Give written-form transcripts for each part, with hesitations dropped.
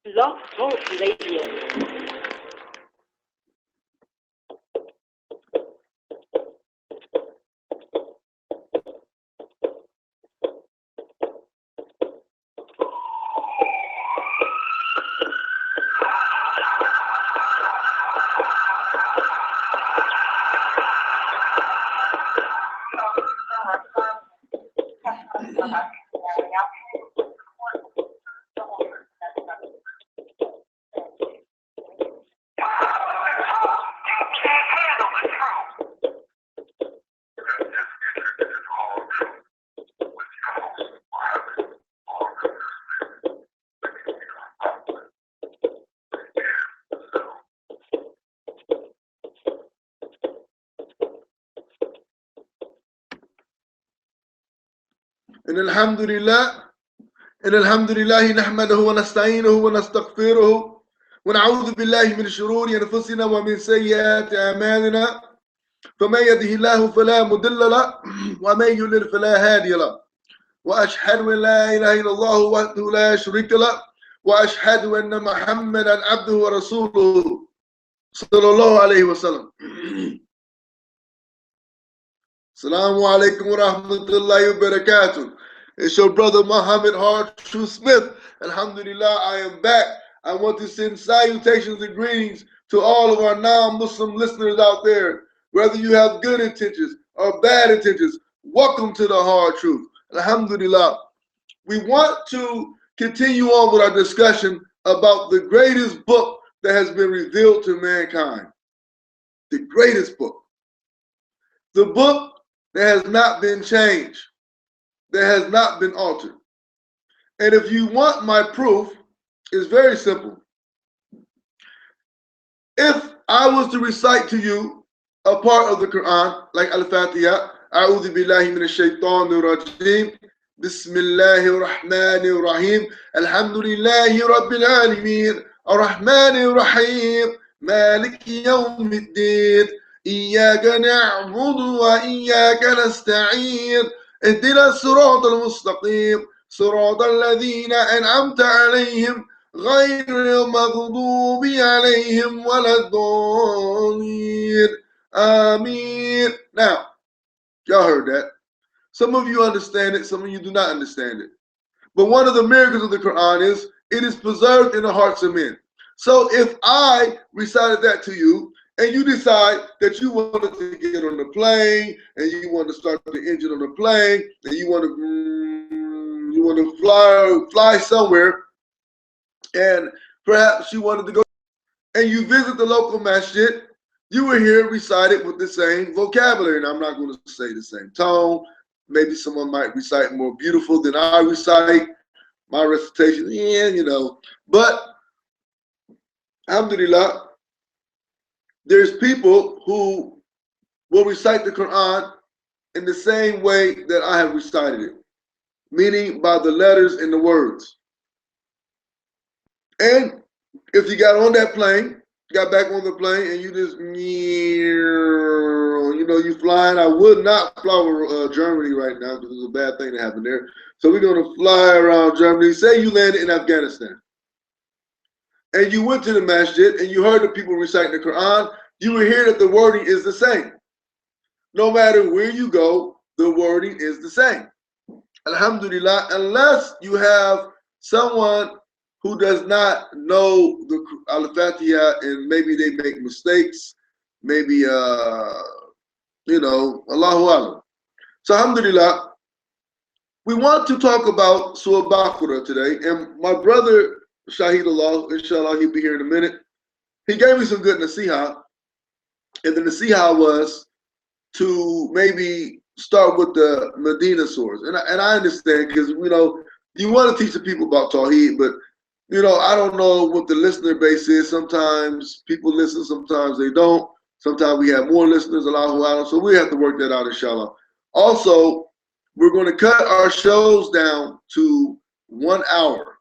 Blog Talk Radio. إن الحمد لله نحمده ونستعينه ونستغفره ونعوذ بالله من شرور أنفسنا ومن سيئات أعمالنا فمن يهده الله فلا مضل له ومن يضلل فلا هادي له وأشهد أن لا إله إلا الله وحده لا شريك له وأشهد أن محمدا عبده ورسوله صلى الله عليه وسلم. Assalamu alaikum wa rahmatullahi wa barakatuh. It's your brother Muhammad Hard True Smith. Alhamdulillah, I am back. I want to send salutations and greetings to all of our non-Muslim listeners out there. Whether you have good intentions or bad intentions, welcome to the Hard Truth. Alhamdulillah. We want to continue on with our discussion about the greatest book that has been revealed to mankind. The greatest book. The book that has not been changed, that has not been altered. And if you want my proof, it's very simple. If I was to recite to you a part of the Quran, like Al-Fatiha, A'udhu billahi minash shaitanir rajim, Bismillahir Rahmanir Rahim, Alhamdulillahi Rabbil Alameen, Ar-Rahmanir Rahim, Maliki Yawmiddin, إياك نعبد وإياك نستعين اهدنا الصراط المستقيم صراط الذين أنعمت عليهم غير المغضوب عليهم ولا الضالين آمين. Now, y'all heard that. Some of you understand it, some of you do not understand it. But one of the miracles of the Quran is it is preserved in the hearts of men. So if I recited that to you, and you decide that you wanted to get on the plane, and you want to start the engine on the plane, and you want to fly somewhere, and perhaps you wanted to go, and you visit the local masjid, you will hear it recited with the same vocabulary. And I'm not going to say the same tone. Maybe someone might recite more beautiful than I recite. My recitation, But, alhamdulillah, there's people who will recite the Quran in the same way that I have recited it, meaning by the letters and the words. And if you got on that plane, got back on the plane, and you just, you flying, I would not fly over Germany right now because there's a bad thing that happened there. So we're going to fly around Germany. Say you landed in Afghanistan. And you went to the masjid and you heard the people reciting the Quran, you will hear that the wording is the same. No matter where you go, the wording is the same. Alhamdulillah, unless you have someone who does not know the Al-Fatiha and maybe they make mistakes, maybe, Allahu Alam. So alhamdulillah, we want to talk about Surah Baqarah today, and my brother Shahid Allah, inshallah, he'll be here in a minute. He gave me some good nasiha, and the nasiha was to maybe start with the Medina surahs. And I understand because, you want to teach the people about Tawheed, but, I don't know what the listener base is. Sometimes people listen, sometimes they don't. Sometimes we have more listeners, Allahu Alam, so we have to work that out, inshallah. Also, we're going to cut our shows down to 1 hour.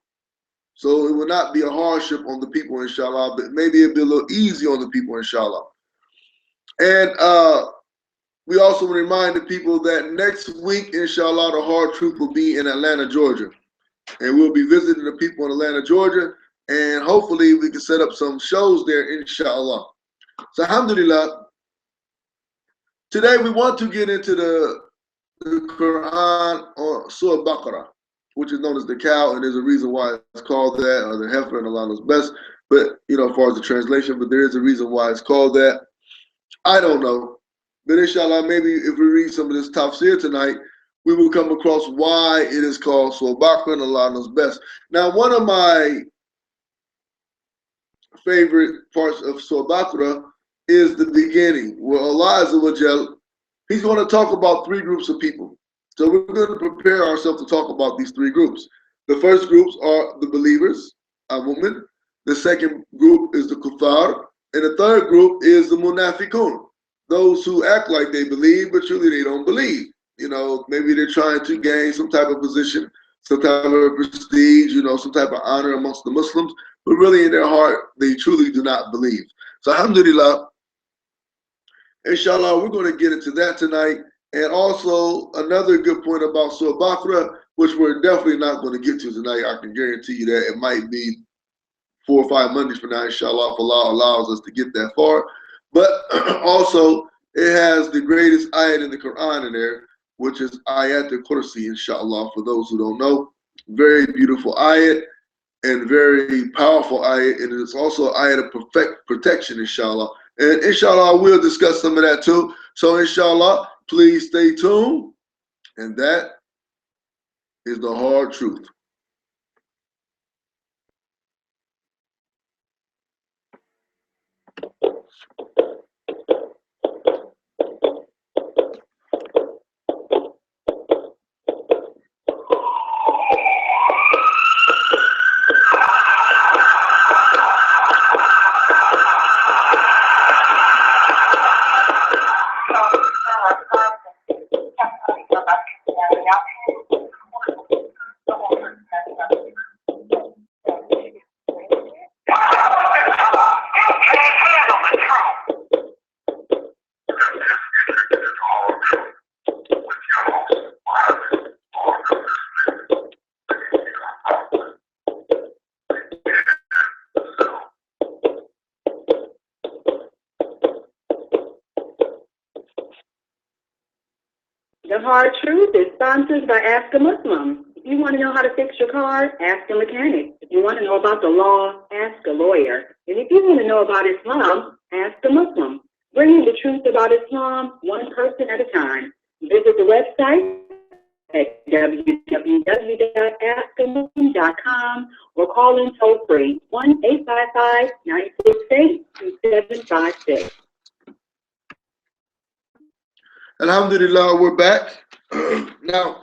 So it will not be a hardship on the people, inshallah, but maybe it'll be a little easy on the people, inshallah. And we also want to remind the people that next week, inshallah, the Hard Truth will be in Atlanta, Georgia. And we'll be visiting the people in Atlanta, Georgia. and hopefully we can set up some shows there, inshallah. So alhamdulillah, today we want to get into the Quran or Surah Baqarah, which is known as the cow, and there's a reason why it's called that, or the heifer, and Allah knows best. But as far as the translation, but there is a reason why it's called that. I don't know, but inshallah, maybe if we read some of this Tafsir tonight, we will come across why it is called Surah Baqarah, and Allah knows best. Now, one of my favorite parts of Surah Baqarah is the beginning, where Allah Azza wa Jal, He's going to talk about three groups of people. So we're going to prepare ourselves to talk about these three groups. The first groups are the believers, al-mu'min. The second group is the kuffar. And the third group is the munafiqun, those who act like they believe, but truly they don't believe. Maybe they're trying to gain some type of position, some type of prestige, some type of honor amongst the Muslims, but really in their heart, they truly do not believe. So alhamdulillah, inshallah, we're going to get into that tonight. And also another good point about Surah Baqarah, which we're definitely not going to get to tonight. I can guarantee you that. It might be 4 or 5 Mondays from now, inshallah, if Allah allows us to get that far. But also, it has the greatest ayat in the Quran in there, which is ayat al-Kursi, inshallah, for those who don't know. Very beautiful ayat and very powerful ayat. And it's also ayat of protection, inshallah. And inshallah, we'll discuss some of that too. So inshallah, please stay tuned. And that is the hard truth. The Hard Truth is sponsored by Ask a Muslim. If you want to know how to fix your car, ask a mechanic. If you want to know about the law, ask a lawyer. And if you want to know about Islam, ask a Muslim. Bringing the truth about Islam one person at a time. Visit the website at www.askamuslim.com or call in toll free 1-855-968-2756. Alhamdulillah, we're back. Now,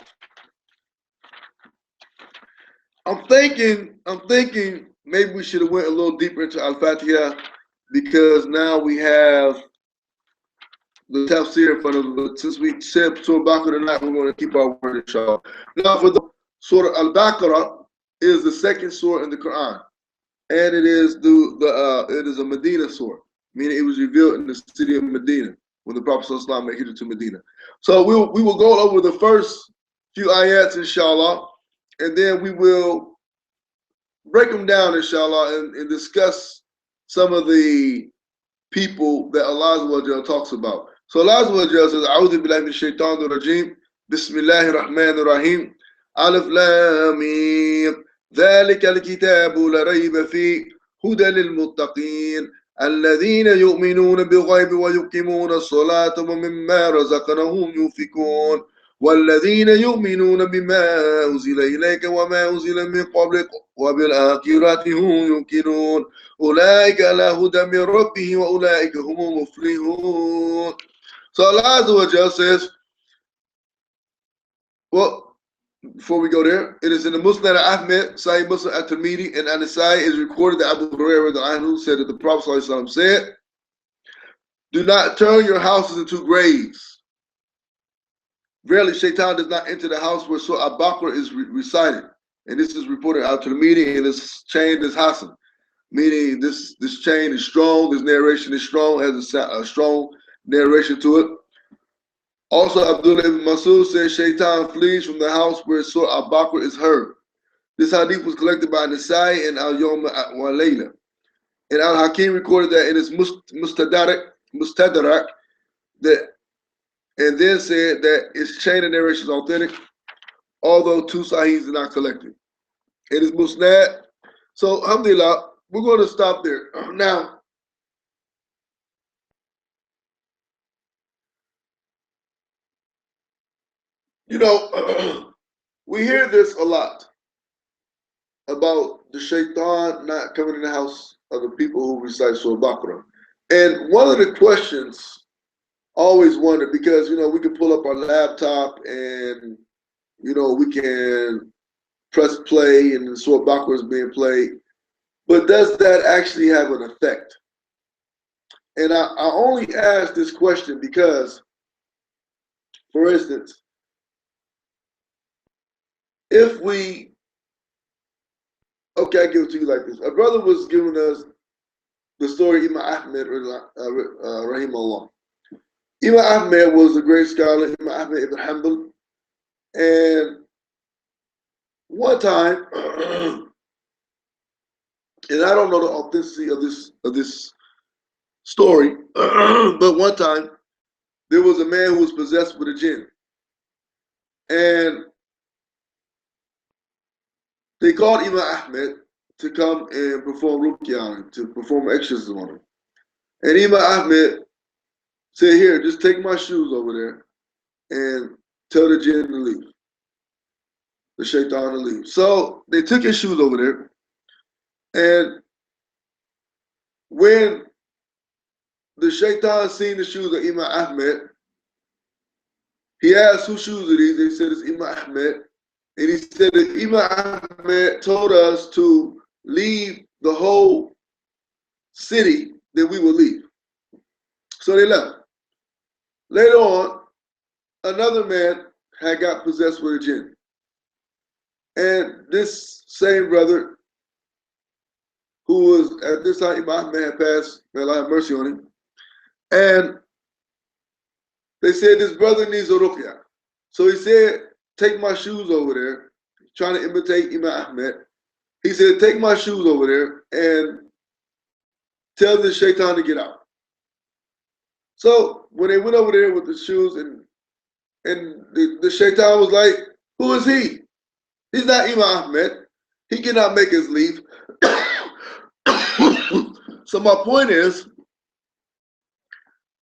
I'm thinking maybe we should have went a little deeper into Al-Fatiha, because now we have the Tafsir in front of us. But since we said Surah Baqarah tonight, we're going to keep our word, inshallah. Now, for the Surah Al-Baqarah is the second surah in the Quran, and it is it is a Medina surah, meaning it was revealed in the city of Medina when the Prophet ﷺ made hijrah to Medina. So we will go over the first few ayats, inshallah, and then we will break them down, inshallah, and discuss some of the people that Allah talks about. So Allah says, A'udhu billahi min shaitanir rajim, Bismillahir Rahmanir Rahim, Alif Lam Mim, ذلك الكتاب لا ريب فيه هدى للمتقين الذين يؤمنون بالغيب ويقيمون الصلاة ومما رزقناهم ينفقون والذين يؤمنون بما أنزل إليك وما أنزل من قبلك وبالآخرة هم يوقنون أولئك على هدى من ربهم وأولئك هم المفلحون. So Allah Azza wa Jalla says, well, before we go there, it is in the Musnad Ahmed, Sahih Muslim at-Tirmidhi, and An-Nasai is recorded that Abu Hurairah said that the Prophet ﷺ said, do not turn your houses into graves. Verily, Shaitan does not enter the house where Surah Al-Baqarah is recited. And this is reported out to the meeting, and this chain is Hassan. Meaning this chain is strong, this narration is strong, has a strong narration to it. Also, Abdullah ibn Masud says Shaitan flees from the house where Surah Al-Baqarah is heard. This hadith was collected by Nasai and Al-Yawm wa Layla. And Al-Hakim recorded that in his Mustadrak, that, and then said that its chain of narration is authentic, although two Sahihs are not collected. It is Musnad. So, alhamdulillah, we're going to stop there. Now, you know, we hear this a lot about the shaitan not coming in the house of the people who recite Surah Baqarah. And one of the questions I always wonder, because, you know, we can pull up our laptop and, you know, we can press play and the Surah Baqarah is being played, but does that actually have an effect? And I only ask this question because, for instance, if we, okay, I give it to you like this. A brother was giving us the story of Imam Ahmed, rahimahullah. Imam Ahmed was a great scholar, Imam Ahmed ibn Hanbal. And one time, and I don't know the authenticity of this story, but one time there was a man who was possessed with a jinn. And they called Imam Ahmed to come and perform ruqya on him, to perform exorcism on him. And Imam Ahmed said, here, just take my shoes over there and tell the jinn to leave, the shaitan to leave. So they took his shoes over there, and when the shaitan seen the shoes of Imam Ahmed, he asked, whose shoes are these? They said, it's Imam Ahmed. And he said that Imam Ahmed told us to leave the whole city, that we will leave. So they left. Later on, another man had got possessed with a jinn. And this same brother, who was at this time, Imam Ahmed had passed, may Allah have mercy on him. And they said, this brother needs a ruqya. So he said, take my shoes over there, trying to imitate Imam Ahmed. He said, take my shoes over there and tell the shaitan to get out. So when they went over there with the shoes, and the shaitan was like, who is he? He's not Imam Ahmed. He cannot make us leave. So my point is,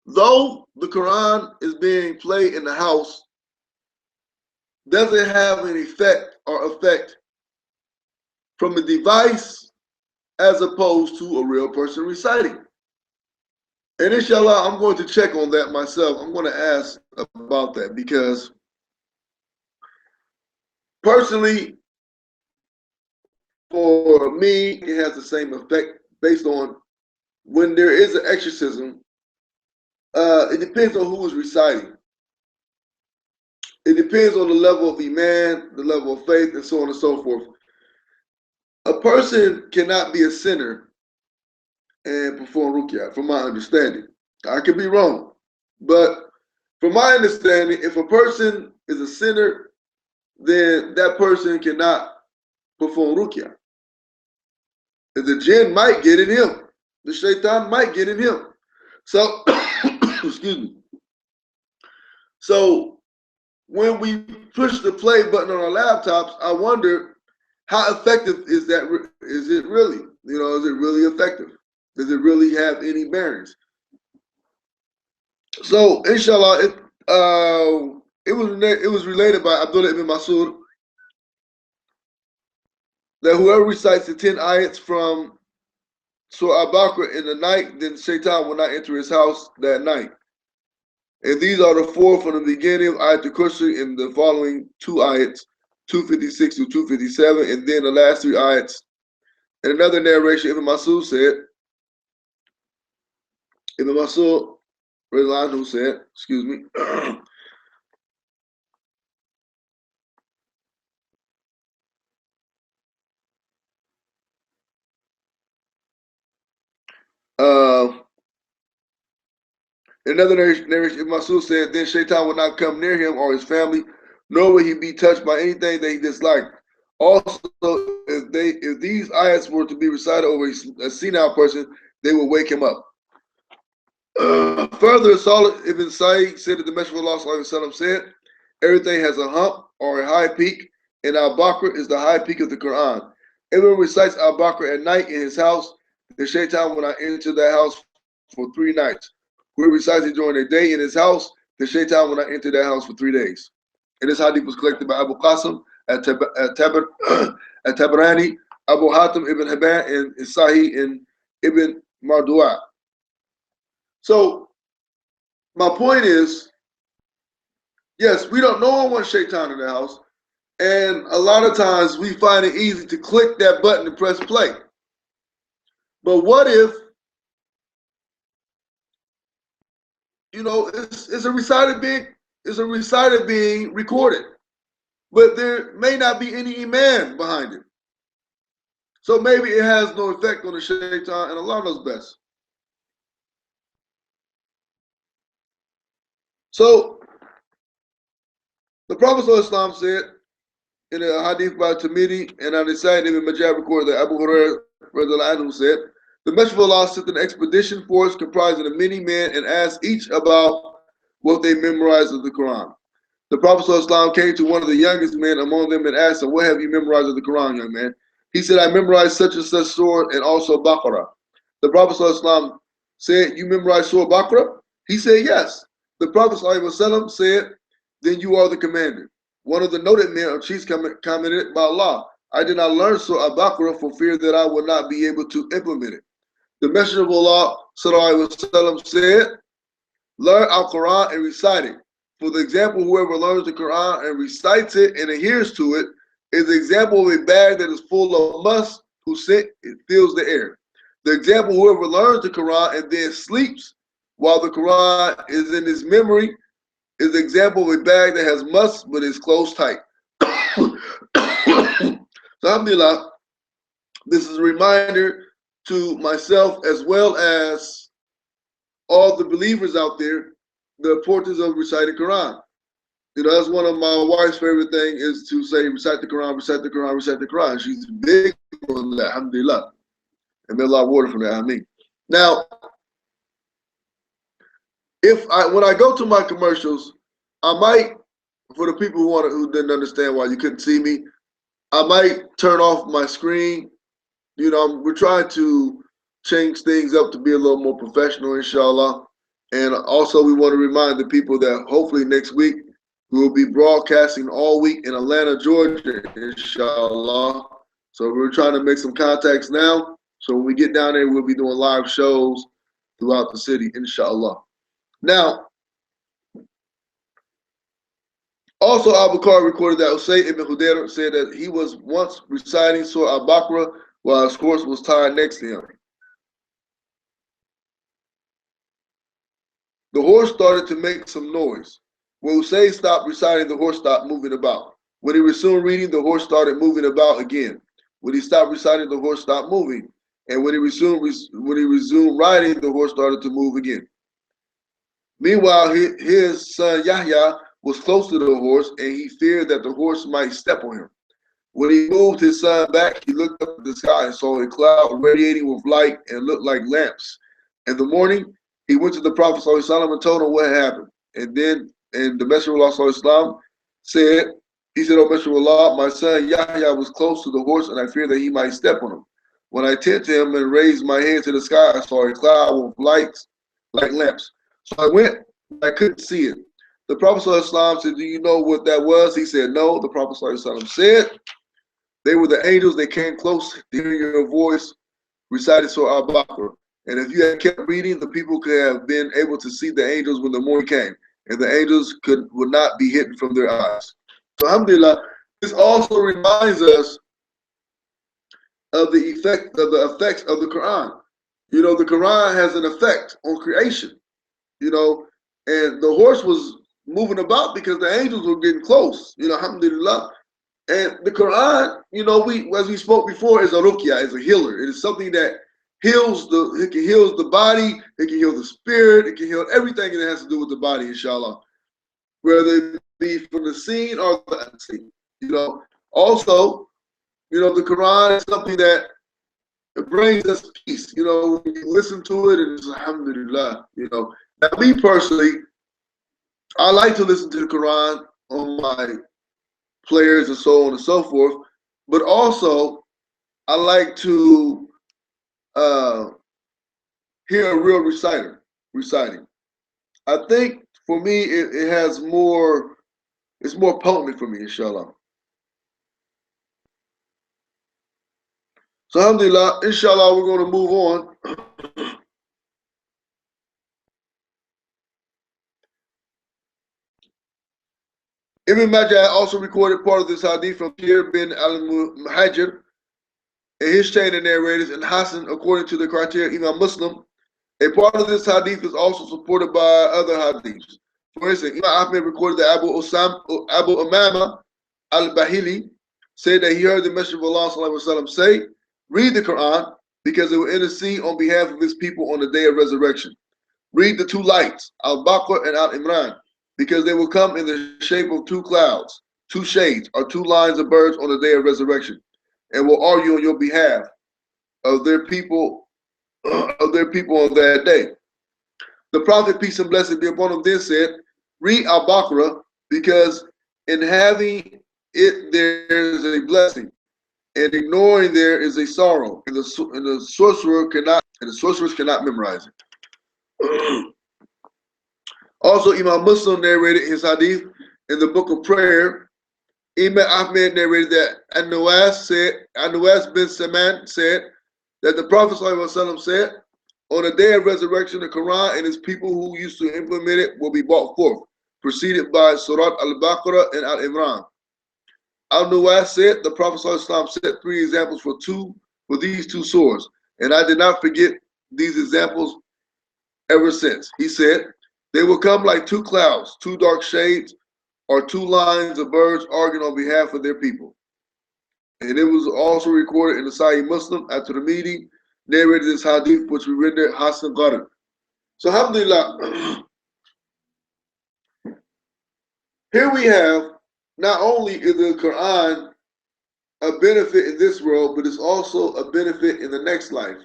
though the Quran is being played in the house, doesn't have an effect from a device as opposed to a real person reciting. And inshallah, I'm going to check on that myself. I'm going to ask about that, because personally, for me, it has the same effect based on when there is an exorcism. It depends on who is reciting. It depends on the level of iman, the level of faith, and so on and so forth. A person cannot be a sinner and perform ruqya, from my understanding. I could be wrong, but from my understanding, if a person is a sinner, then that person cannot perform ruqya. The jinn might get in him. The shaitan might get in him. So, excuse me. So, when we push the play button on our laptops, I wonder, how effective is that? Is it really? You know, is it really effective? Does it really have any bearings? So, inshallah, it was related by Abdullah ibn Masud that whoever recites the 10 ayats from Surah Baqarah in the night, then Shaitan will not enter his house that night. And these are the four from the beginning of Ayat al-Kursi in the following two ayats, 256 to 257, and then the last three ayats. In another narration, Ibn Masud said, Ibn Masud, who said, excuse me, another narration, Ibn Masud said, then Shaitan will not come near him or his family, nor will he be touched by anything that he disliked. Also, if these ayats were to be recited over a senile person, they would wake him up. Further, Salih ibn Sa'id said that the Messenger of Allah ﷺ said, everything has a hump or a high peak, and Al-Baqara is the high peak of the Quran. Everyone recites Al-Baqara at night in his house, the shaitan will not enter that house for 3 nights. Whoever recites it during the day in his house, the shaitan will not enter that house for 3 days. And this hadith was collected by Abu Qasim at Tabarani, Abu Hatim ibn Hibban, and Sahih and Ibn Mardu'a. So, my point is, yes, we don't, no one wants shaitan in the house. And a lot of times we find it easy to click that button and press play. But what if, it's a recited being recorded, but there may not be any iman behind it. So maybe it has no effect on the shaitan, and Allah knows best. So the Prophet ﷺ said in a hadith by Tirmidhi and on the side Ibn Majah recorded that Abu Hurairah said, the Messenger of Allah sent an expedition force comprising of many men and asked each about what they memorized of the Quran. The Prophet ﷺ came to one of the youngest men among them and asked him, what have you memorized of the Quran, young man? He said, I memorized such and such surah and also Baqarah. The Prophet ﷺ said, you memorized Surah Baqarah? He said, yes. The Prophet ﷺ said, then you are the commander. One of the noted men of chiefs commented, by Allah, I did not learn Surah Al-Baqarah for fear that I would not be able to implement it. The Messenger of Allah ﷺ said, learn Al-Quran and recite it. For the example, whoever learns the Quran and recites it and adheres to it is the example of a bag that is full of musk whose scent it fills the air. The example, whoever learns the Quran and then sleeps while the Quran is in his memory is the example of a bag that has musk but is closed tight. So, alhamdulillah, this is a reminder to myself as well as all the believers out there, the importance of reciting Quran. That's one of my wife's favorite things is to say, recite the Quran, recite the Quran, recite the Quran. She's big on that, alhamdulillah. And there's a lot of water from that, I mean. Now, when I go to my commercials, I might, for the people who didn't understand why you couldn't see me, I might turn off my screen. We're trying to change things up to be a little more professional, inshallah. And also we want to remind the people that hopefully next week we will be broadcasting all week in Atlanta, Georgia, inshallah. So we're trying to make some contacts now. So when we get down there, we'll be doing live shows throughout the city, inshallah. Now, also Al-Baqara recorded that Usayd ibn Hudayr said that he was once reciting Surah Al-Baqarah while his horse was tied next to him. The horse started to make some noise. When Usayd stopped reciting, the horse stopped moving about. When he resumed reading, the horse started moving about again. When he stopped reciting, the horse stopped moving. And when he resumed riding, the horse started to move again. Meanwhile, his son Yahya was close to the horse, and he feared that the horse might step on him. When he moved his son back, he looked up at the sky and saw a cloud radiating with light and looked like lamps. In the morning, he went to the Prophet ﷺ and told him what had happened. And the Messenger of Allah ﷺ said, O Messenger of Allah, my son Yahya was close to the horse, and I feared that he might step on him. When I turned to him and raised my head to the sky, I saw a cloud with lights like lamps. So I went, I couldn't see it. The Prophet ﷺ said, do you know what that was? He said, no. The Prophet ﷺ said, they were the angels that came close to hearing your voice recited Surah Al-Baqarah. And if you had kept reading, the people could have been able to see the angels when the morning came. And the angels would not be hidden from their eyes. So alhamdulillah, this also reminds us of the effects of the Quran. The Quran has an effect on creation. And the horse was moving about because the angels were getting close. Alhamdulillah. And the Quran, as we spoke before, is a ruqya, is a healer. It is something that heals it can heal the body, it can heal the spirit, it can heal everything that has to do with the body, inshallah. Whether it be from the seen or the unseen. Also, You know, the Quran is something that it brings us peace. You know, when you listen to it, and it's alhamdulillah. You know, now me personally, I like to listen to the Quran on my players and so on and so forth, but also I like to uh, hear a real reciter reciting. I think for me it has more, it's more potent for me, inshallah. So alhamdulillah, inshallah, we're going to move on. Ibn Majah also recorded part of this hadith from Ther bin al-Muhajir and his chain of narrators, and Hassan according to the criteria of Imam Muslim. A part of this hadith is also supported by other hadiths. For instance, Imam Ahmed recorded that Abu Umama al-Bahili said that he heard the Messenger of Allah ﷺ say, read the Quran because it will intercede on behalf of his people on the day of resurrection. Read the two lights, Al-Baqarah and Al-Imran, because they will come in the shape of two clouds, two shades, or two lines of birds on the day of resurrection, and will argue on your behalf of their people on that day. The Prophet, peace and blessing be upon him, then said, read Al-Baqarah, because in having it there is a blessing, and ignoring there is a sorrow, and the sorcerers cannot memorize it. Also, Imam Muslim narrated his hadith in the book of prayer. Imam Ahmed narrated that An-Nawas bin Saman said that the Prophet ﷺ said, on the day of resurrection, the Quran and its people who used to implement it will be brought forth, preceded by Surah Al-Baqarah and Al-Imran. Al-Nawas said, the Prophet ﷺ set three examples for these two surahs, and I did not forget these examples ever since. He said, they will come like two clouds, two dark shades, or two lines of birds arguing on behalf of their people. And it was also recorded in the Sahih Muslim after the meeting, narrated this hadith, which we rendered Hassan Qadr. So alhamdulillah, here we have, not only is the Quran a benefit in this world, but it's also a benefit in the next life.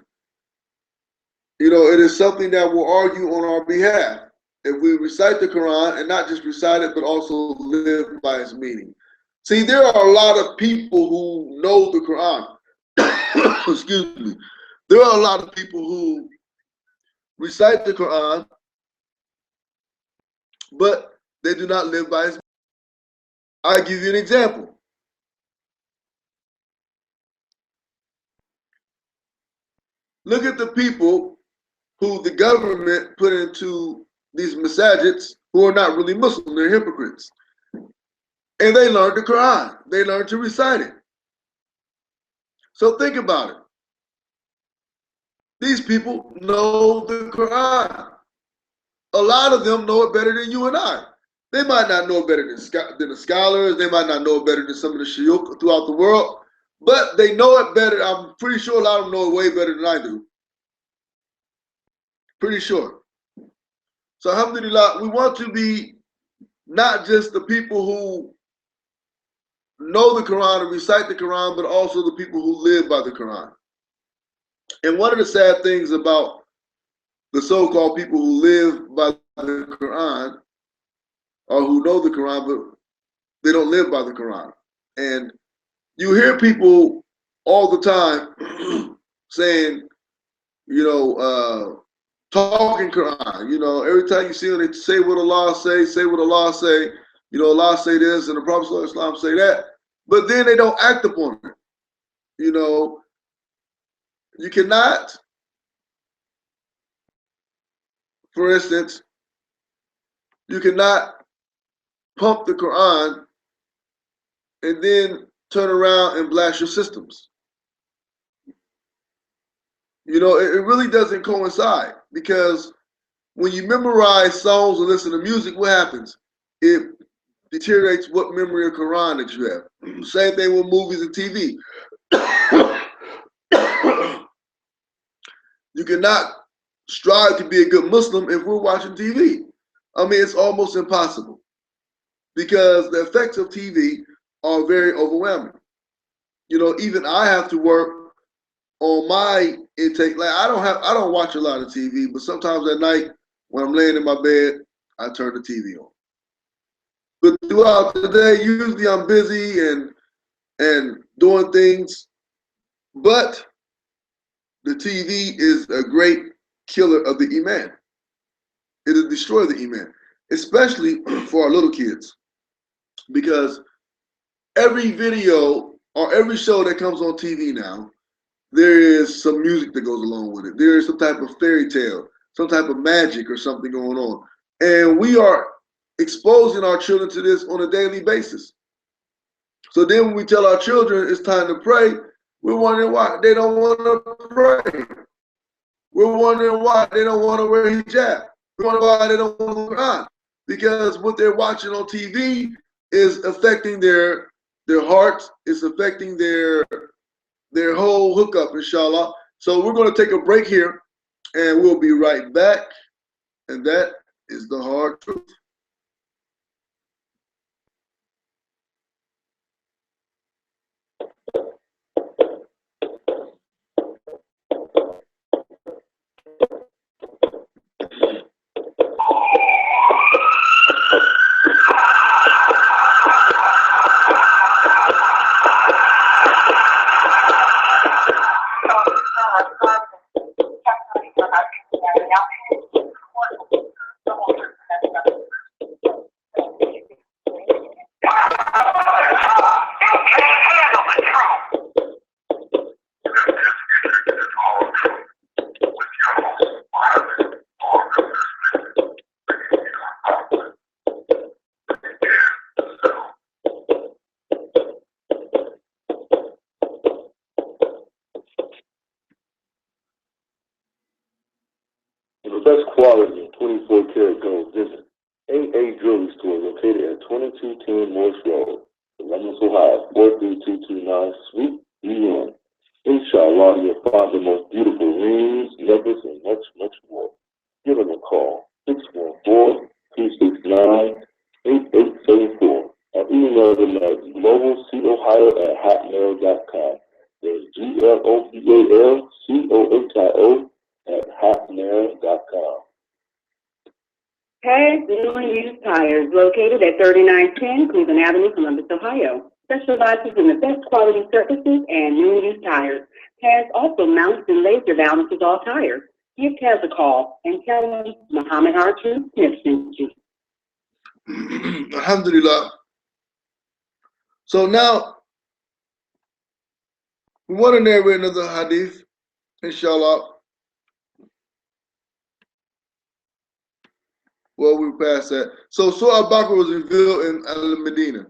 You know, it is something that will argue on our behalf if we recite the Quran, and not just recite it, but also live by its meaning. See, there are a lot of people who know the Quran. Excuse me. There are a lot of people who recite the Quran, but they do not live by its meaning. I'll give you an example. Look at the people who the government put into these masajids who are not really Muslim, they're hypocrites. And they learned the Quran. They learned to recite it. So think about it. These people know the Quran. A lot of them know it better than you and I. They might not know it better than the scholars. They might not know it better than some of the shuyukh throughout the world. But they know it better. I'm pretty sure a lot of them know it way better than I do. Pretty sure. So alhamdulillah, we want to be not just the people who know the Quran and recite the Quran, but also the people who live by the Quran. And one of the sad things about the so-called people who live by the Quran, or who know the Quran, but they don't live by the Quran. And you hear people all the time saying, you know, talking Quran. You know, every time you see them, they say what Allah say what Allah say. You know, Allah say this and the Prophet ﷺ say that. But then they don't act upon it. You know, you cannot, for instance, you cannot pump the Quran and then turn around and blast your systems. You know, it really doesn't coincide, because when you memorize songs and listen to music, what happens? It deteriorates what memory of Quran that you have. Same thing with movies and TV. You cannot strive to be a good Muslim if we're watching TV. I mean, it's almost impossible, because the effects of TV are very overwhelming. you know, even I have to work on my intake. Like I don't watch a lot of TV, but sometimes at night when I'm laying in my bed, I turn the TV on. But throughout the day, usually I'm busy and doing things. But the TV is a great killer of the iman. It'll destroy the iman, especially for our little kids, because every video or every show that comes on TV now, there is some music that goes along with it. There is some type of fairy tale, some type of magic or something going on. And we are exposing our children to this on a daily basis. So then when we tell our children it's time to pray, we're wondering why they don't want to pray. We're wondering why they don't want to wear hijab. We're wondering why they don't want to Quran. Because what they're watching on TV is affecting their hearts. It's affecting their whole hookup, inshallah. So we're going to take a break here, and we'll be right back. And that is the hard truth. Best quality 24 karat gold. Visit AA Jewelry Store located at 2210 Morse Road, Columbus, Ohio, 43229, Suite E1. Inshallah, you'll find the most beautiful rings, necklaces, and much, much more. Give them a call, 614-269-8874, or email them at globalcohio@hotmail.com. There's GLOBALCOHIO@hotmail.com. Taz New and Used Tires, located at 3910 Cleveland Avenue, Columbus, Ohio. Specializes in the best quality surfaces and new and used tires. Taz also mounts and laser balances all tires. Give Taz a call and tell him Muhammad Archer Smith sent you. Alhamdulillah. So now we want to narrate another hadith, inshallah. Well, we passed that. So Surah Al-Baqarah was revealed in Al-Medina.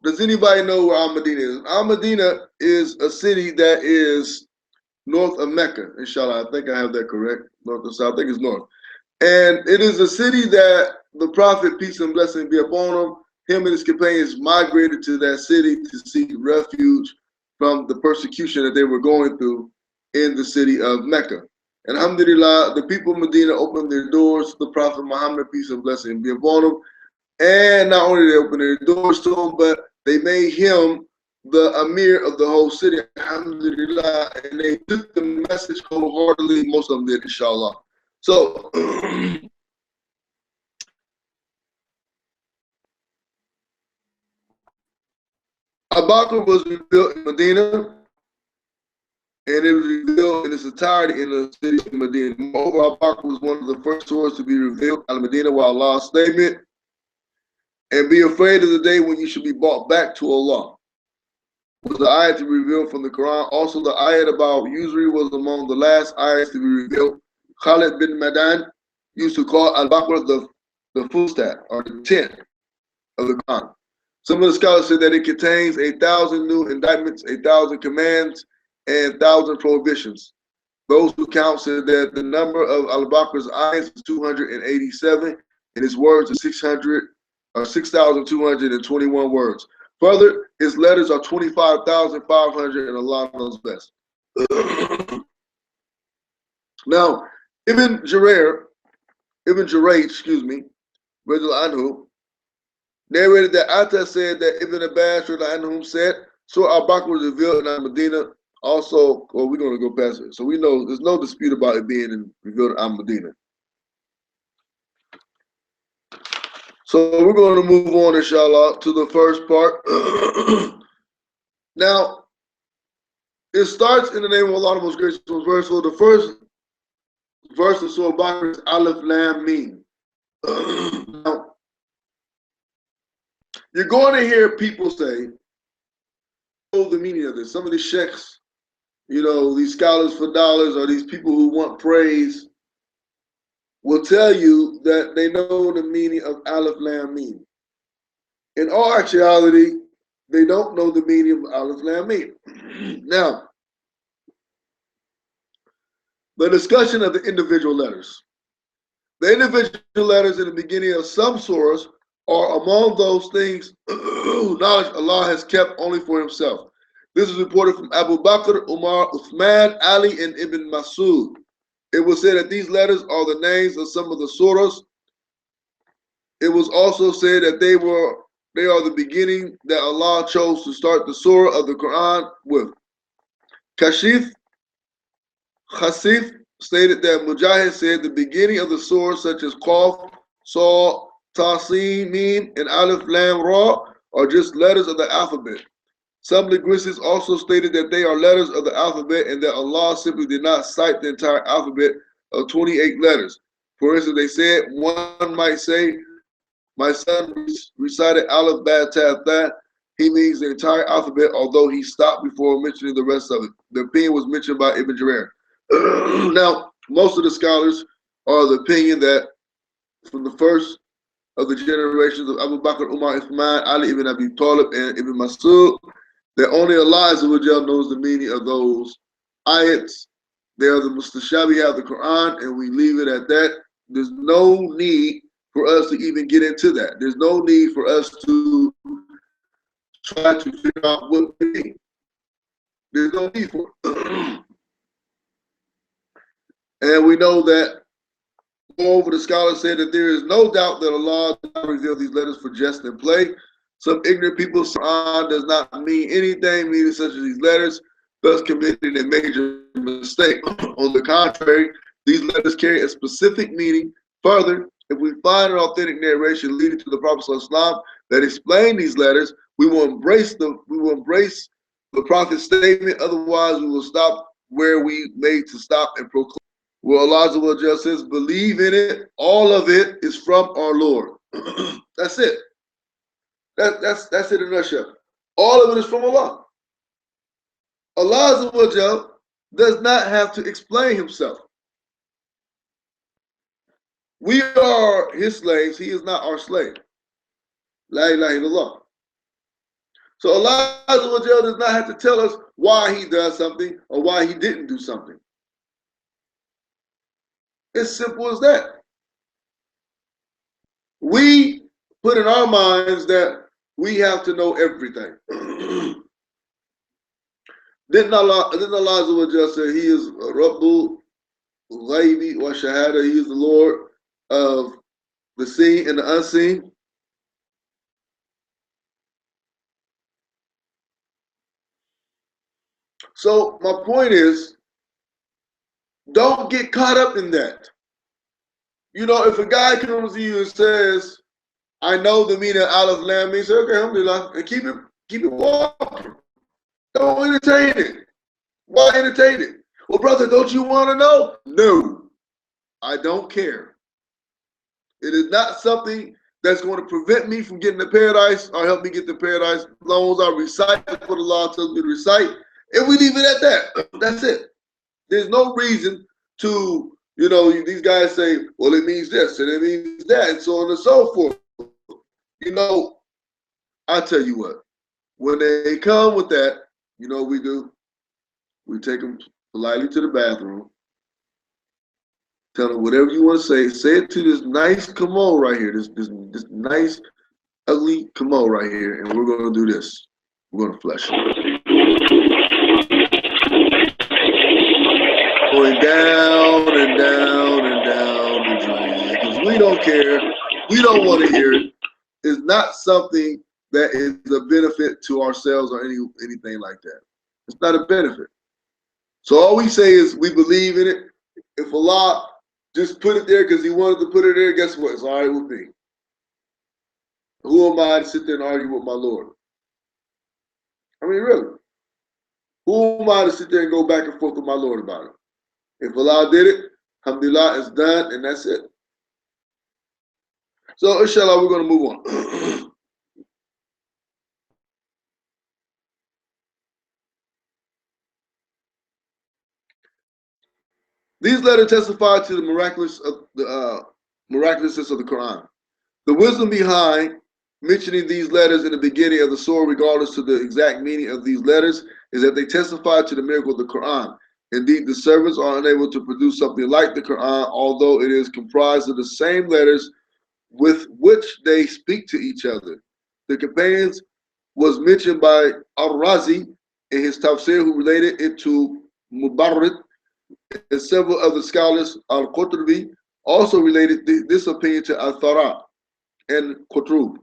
Does anybody know where Al-Medina is? Al-Medina is a city that is north of Mecca, inshallah. I think I have that correct. North or south. I think it's north. And it is a city that the Prophet, peace and blessing be upon him and his companions migrated to that city to seek refuge from the persecution that they were going through in the city of Mecca. And alhamdulillah, the people of Medina opened their doors to the Prophet Muhammad, peace and blessing be upon him. And not only did they open their doors to him, but they made him the Amir of the whole city, alhamdulillah, and they took the message wholeheartedly. Most of them did, inshallah. So, Al-Baqarah was rebuilt in Medina, and it was revealed in its entirety in the city of Medina. Moreover, Al-Baqarah was one of the first surahs to be revealed in Medina, while Allah's statement, and be afraid of the day when you should be brought back to Allah, was the ayat to be revealed from the Quran. Also, the ayat about usury was among the last ayats to be revealed. Khalid bin Madan used to call Al-Baqarah the Fustat, or the tent of the Quran. Some of the scholars said that it contains 1,000 new indictments, 1,000 commands, and 1,000 prohibitions. Those who count said that the number of Al-Baqarah's ayats is 287, and its words are 6,221 words. Further, his letters are 25,500, and Allah knows best. Now, Ibn Jurayj, Radiallahu anhu, narrated that Atta said that Ibn Abbas Radiallahu anhu said, Surah Al-Baqarah was revealed in Medina. Also, well, we're going to go past it. So we know there's no dispute about it being revealed in Medina. So we're going to move on, inshallah, to the first part. Now, it starts in the name of Allah, the most gracious, most merciful. The first verse of Surah Baqarah is Alif Lam Mim. Now, you're going to hear people say, "Oh, the meaning of this." Some of these sheikhs, these scholars for dollars, or these people who want praise, will tell you that they know the meaning of Alif Lam Mim. In all actuality, they don't know the meaning of Alif Lam Mim. Now, the discussion of the individual letters. The individual letters in the beginning of some surahs are among those things whose knowledge Allah has kept only for himself. This is reported from Abu Bakr, Umar, Uthman, Ali, and Ibn Masud. It was said that these letters are the names of some of the surahs. It was also said that they are the beginning that Allah chose to start the surah of the Quran with. Khasif stated that Mujahid said the beginning of the surah, such as Qaf, Sa, Ta, Sin, Mim, and Alif, Lam, Ra, are just letters of the alphabet. Some linguists also stated that they are letters of the alphabet and that Allah simply did not cite the entire alphabet of 28 letters. For instance, they said, one might say, my son recited Aleph, Ba, Ta, Tha. He means the entire alphabet, although he stopped before mentioning the rest of it. The opinion was mentioned by Ibn Jarir. Now, most of the scholars are of the opinion that from the first of the generations of Abu Bakr, Umar, Uthman, Ali ibn Abi Talib, and Ibn Masud, that only Allah knows the meaning of those ayats. They are the mustashabih of the Quran, and we leave it at that. There's no need for us to even get into that. There's no need for us to try to figure out what they mean. There's no need for it. And we know that, moreover, the scholars say that there is no doubt that Allah did not reveal these letters for jest and play. Some ignorant people say Quran does not mean anything, meaning such as these letters, thus committing a major mistake. On the contrary, these letters carry a specific meaning. Further, if we find an authentic narration leading to the Prophet ﷺ that explain these letters, we will embrace the Prophet's statement. Otherwise, we will stop where we made to stop and proclaim. Well, Allah says, believe in it. All of it is from our Lord. That's it. That's it in a nutshell. All of it is from Allah. Allah does not have to explain himself. We are his slaves. He is not our slave. La ilaha illallah. So Allah does not have to tell us why he does something or why he didn't do something. It's simple as that. We put in our minds that we have to know everything. Didn't Allah say he is Rabbul Ghaibi wa Shahada? He is the Lord of the seen and the unseen. So my point is, don't get caught up in that. If a guy comes to you and says, I know the meaning of Aleph Lam Mim, say, okay, alhamdulillah, and keep it walking. Don't entertain it. Why entertain it? Well, brother, don't you want to know? No, I don't care. It is not something that's going to prevent me from getting to paradise or help me get to paradise. As long as I recite what the law tells me to recite, and we leave it at that. That's it. There's no reason to, these guys say, well, it means this and it means that, and so on and so forth. I tell you what, when they come with that, what we do? We take them politely to the bathroom, tell them whatever you want to say it to this nice commode right here, this nice, ugly commode right here, and we're going to do this. We're going to flush it. Going down and down and down the drain, because we don't care. We don't want to hear it. It's not something that is a benefit to ourselves or anything like that. It's not a benefit. So all we say is we believe in it. If Allah just put it there because He wanted to put it there, guess what? It's all right with me. Who am I to sit there and argue with my Lord? I mean, really. Who am I to sit there and go back and forth with my Lord about it? If Allah did it, alhamdulillah, it's done, and that's it. So, inshallah, we're going to move on. These letters testify to the miraculousness of the Quran. The wisdom behind mentioning these letters in the beginning of the surah, regardless of the exact meaning of these letters, is that they testify to the miracle of the Quran. Indeed, the servants are unable to produce something like the Quran, although it is comprised of the same letters with which they speak to each other. The companions was mentioned by Al-Razi in his Tafsir, who related it to Mubarrid, and several other scholars, Al-Qurtubi, also related this opinion to Al-Thara and Qutrub.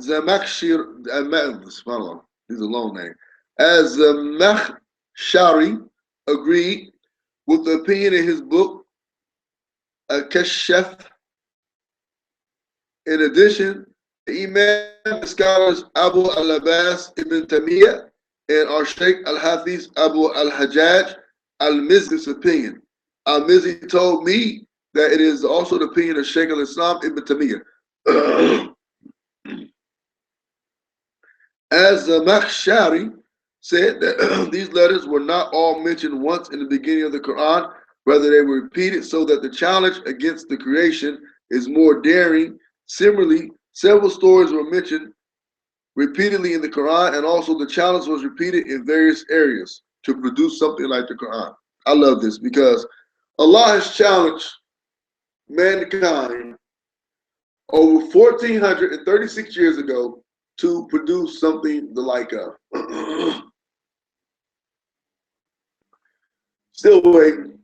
Zamakshir, subhanAllah, these are long names. As Zamakshari agreed with the opinion in his book, Kashaf. In addition, the Imam, the scholars Abu al-Abbas ibn Tamiyyah and our Sheikh al-Hafiz Abu al-Hajjaj al-Mizzi's opinion. Al-Mizzi told me that it is also the opinion of Sheikh al-Islam ibn Tamiyyah. As Makhshari said that these letters were not all mentioned once in the beginning of the Quran, rather they were repeated so that the challenge against the creation is more daring. Similarly, several stories were mentioned repeatedly in the Quran, and also the challenge was repeated in various areas to produce something like the Quran. I love this because Allah has challenged mankind over 1,436 years ago to produce something the like of. Still waiting.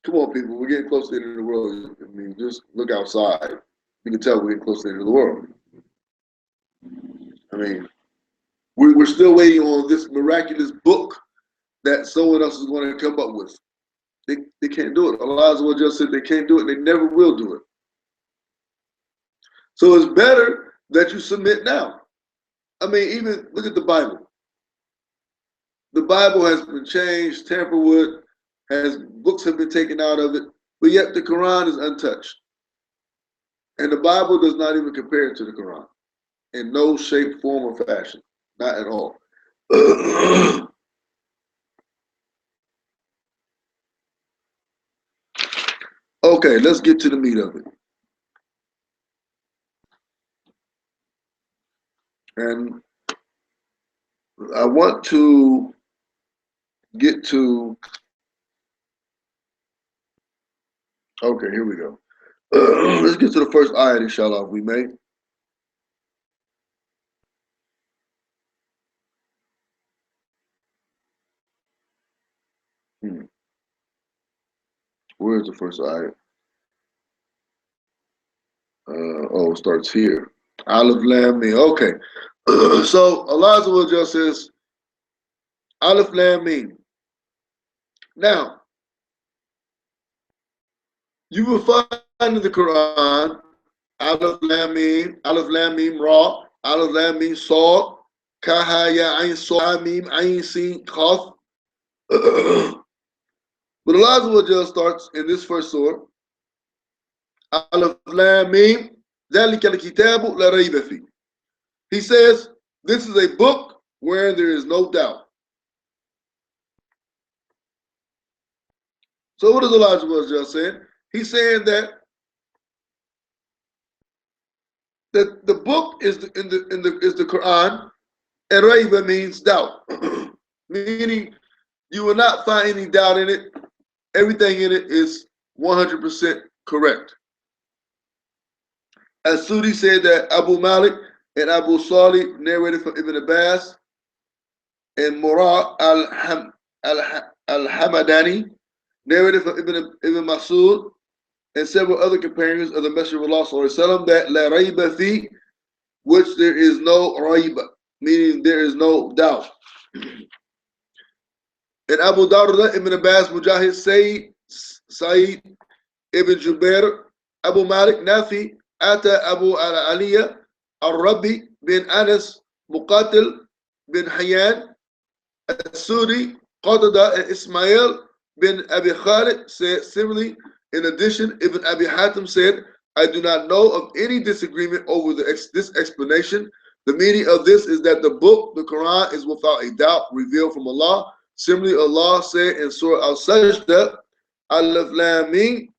Come on, people. We're getting close to the end of the world. I mean, just look outside. You can tell we're getting close to the end of the world. I mean, we're still waiting on this miraculous book that someone else is going to come up with. They can't do it. Allah just said they can't do it. They never will do it. So it's better that you submit now. I mean, even look at the Bible. The Bible has been changed, tampered with, books have been taken out of it, but yet the Quran is untouched. And the Bible does not even compare it to the Quran in no shape, form, or fashion. Not at all. Okay, let's get to the meat of it. And I want to get to, okay, here we go. Let's get to the first ayat, inshallah, if we may. Where's the first ayat? It starts here. Alif Lam Mim. Okay. So Allah Azza wa Jalla says, Alif Lam Mim. Now, you will find in the Quran, Alif Lam Mim Ra, Alif Lam Mim Sad, Kaha Ya Ain Sa Mim Ain Sin Qaf. But Allah Azza wa Jalla starts in this first surah, Alif Lam Mim, ذَلِكَ الْكِتَابُ لَا رَيْبَ فِيهِ. He says, this is a book where there is no doubt. So what is Allah Azza wa Jalla saying? He's saying that the book is the Quran, and Rayba means doubt, meaning you will not find any doubt in it. Everything in it is 100% correct. As Sudi said that Abu Malik and Abu Salih narrated from Ibn Abbas, and Murad al-Hamadani narrated from Ibn Masud, and several other companions of the Messenger of Allah ﷺ that la rayba fi, which there is no rayba, meaning there is no doubt. And Abu Darda, Ibn Abbas, Mujahid, Sayyid, Ibn Jubair, Abu Malik, Nafi, Ata Abu Aliyah, Al-Rabi bin Anas, Muqatil bin Hayyan, Al-Suri, Qatada, and Ismail bin Abi Khalid said similarly. In addition, Ibn Abi Hatim said, I do not know of any disagreement over this explanation. The meaning of this is that the book, the Quran, is without a doubt revealed from Allah. Similarly, Allah said in Surah Al-Sajda, Alif Lam Mim,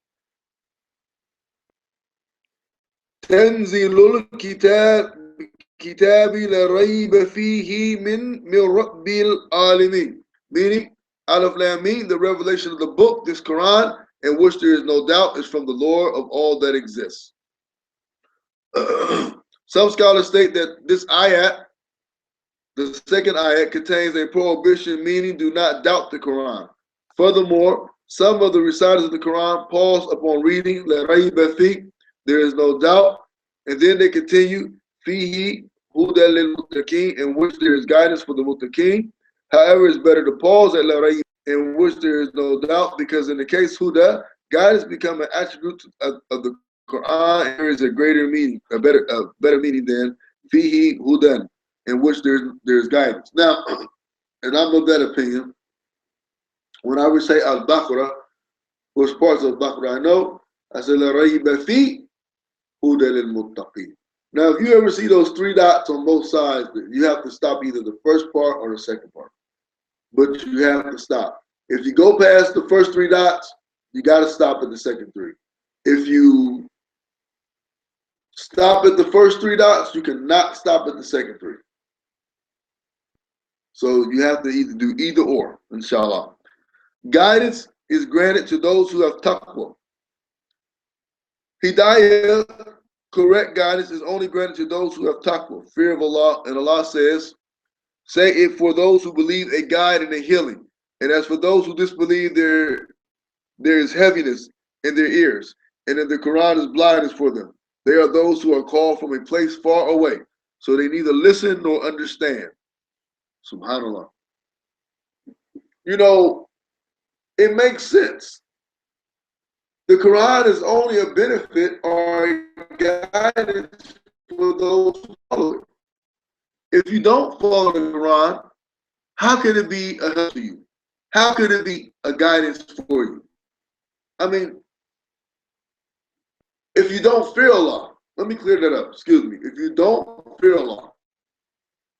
Tanzilul Kitabi la rayba fihi min Rabbil Alamin. Meaning, Alif Lam Mim, the revelation of the book, this Quran, in which there is no doubt, is from the Lord of all that exists. Some scholars state that this ayat, the second ayat, contains a prohibition, meaning do not doubt the Quran. Furthermore, some of the reciters of the Quran pause upon reading La rayba fi, there is no doubt, and then they continue fihi huda lil muttaqin, in which there is guidance for the muttaqin. However, it's better to pause at La rayba, in which there is no doubt, because in the case huda, guidance become an attribute of the Quran, and there is a greater meaning, a better meaning than fihi hudan, in which there's guidance. Now, and I'm of that opinion, when I recite Al-Baqarah, which parts of Al-Baqarah I know, I say La rayba fi huda lil muttaqin. Now, if you ever see those three dots on both sides, you have to stop either the first part or the second part. But you have to stop. If you go past the first three dots, you got to stop at the second three. If you stop at the first three dots, you cannot stop at the second three. So you have to either do either or, inshallah. Guidance is granted to those who have taqwa. Hidayah, correct guidance, is only granted to those who have taqwa, fear of Allah. And Allah says, say it for those who believe a guide and a healing. And as for those who disbelieve, there is heaviness in their ears, and in the Quran is blindness for them. They are those who are called from a place far away, so they neither listen nor understand. Subhanallah. You know, it makes sense. The Quran is only a benefit or a guidance for those who follow it. If you don't follow the Quran, how can it be a help to you? How could it be a guidance for you? I mean, if you don't fear Allah, let me clear that up, excuse me. If you don't fear Allah,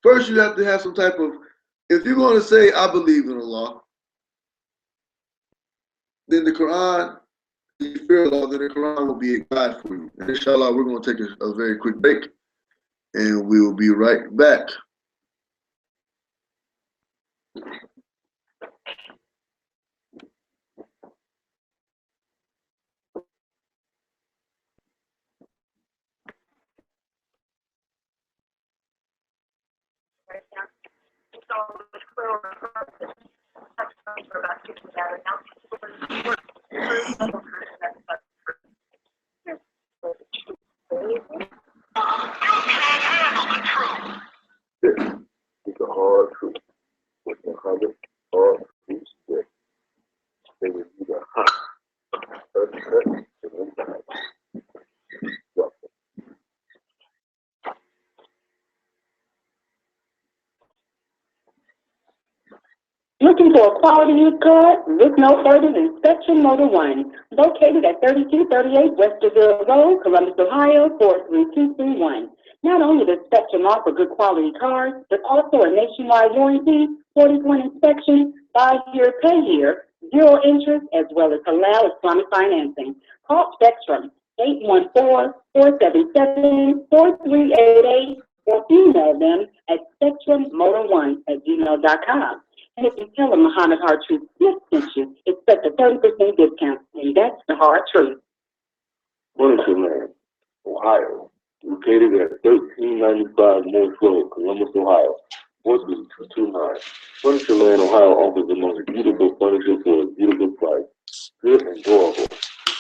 first you have to have some type of, if you're going to say, I believe in Allah, then the Quran, if you fear Allah, then the Quran will be a guide for you. And inshallah, we're going to take a very quick break, and we will be right back. It's a hard truth. With 100 hard truths that they would either Looking for a quality used car? Look no further than Spectrum Motor One, located at 3238 Westerville Road, Columbus, Ohio, 43231. Not only does Spectrum offer good quality cars, but also a nationwide warranty, 40-point inspection, 5-year pay-year, 0 interest, as well as halal Islamic financing. Call Spectrum 814-477-4388 or email them at spectrummotor1@gmail.com. And if you tell them Muhammad Hard Truth Smith sent you, expect a 30% discount. And that's the hard truth. Furniture, Ohio, located at 1395 Morse Road, Columbus, Ohio, 43229. Furniture Land, Ohio offers the most beautiful furniture for a beautiful price. Good and durable.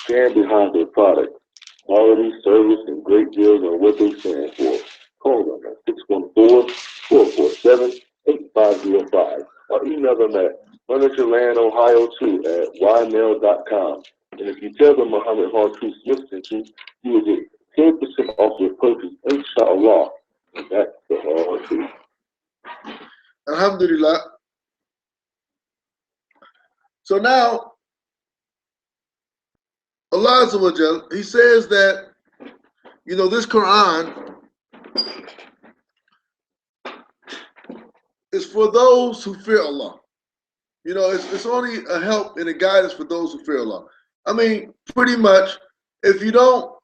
stand behind their product. Quality, service, and great deals are what they stand for. Call them at 614-447-8505 or email them at furniturelandohio2@ymail.com. And if you tell them Muhammad Hartree Smith sent you, you will get 10% off your purchase, inshallah. And that's the hard truth. Alhamdulillah. So now, Allah Azza wa Jal, He says that, this Quran is for those who fear Allah. It's only a help and a guidance for those who fear Allah. I mean, pretty much, if you don't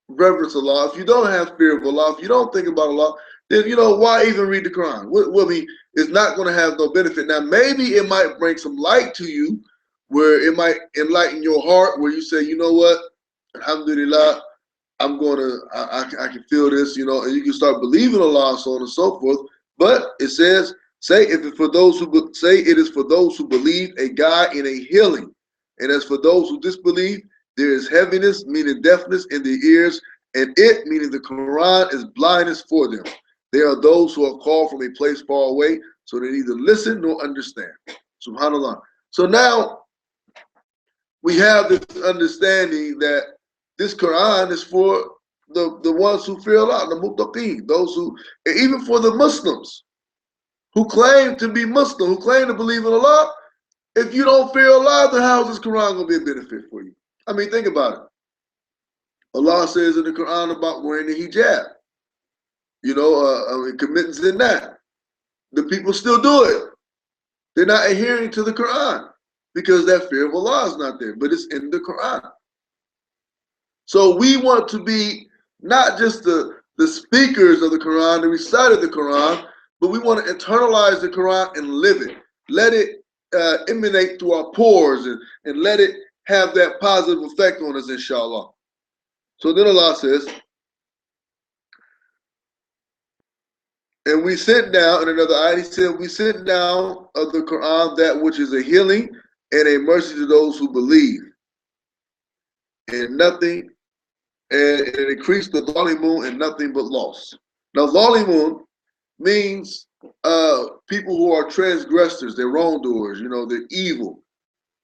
reverence Allah, if you don't have fear of Allah, if you don't think about Allah, then, why even read the Quran? Well, it's not going to have no benefit. Now, maybe it might bring some light to you, where it might enlighten your heart, where you say, you know what, alhamdulillah, I can feel this, and you can start believing Allah, so on and so forth. But it says, it is for those who believe, a guide and a healing. And as for those who disbelieve, there is heaviness, meaning deafness in the ears, and it, meaning the Quran, is blindness for them. They are those who are called from a place far away, so they neither listen nor understand. Subhanallah. So now we have this understanding that this Quran is for the ones who fear Allah, the muttaqeen, those who, even for the Muslims who claim to be Muslim, who claim to believe in Allah. If you don't fear Allah, then how is this Quran going to be a benefit for you? I mean, think about it. Allah says in the Quran about wearing the hijab, committing zinah. The people still do it. They're not adhering to the Quran because that fear of Allah is not there, but it's in the Quran. So we want to be not just the speakers of the Quran, the reciter of the Quran, but we want to internalize the Quran and live it. Let it emanate through our pores and let it have that positive effect on us, inshallah. So then Allah says, and we sent down, in another ayah, He said, we sent down of the Quran that which is a healing and a mercy to those who believe. And nothing, and it increased the zalimun and nothing but loss. Now, zalimun means people who are transgressors, they're wrongdoers, they're evil.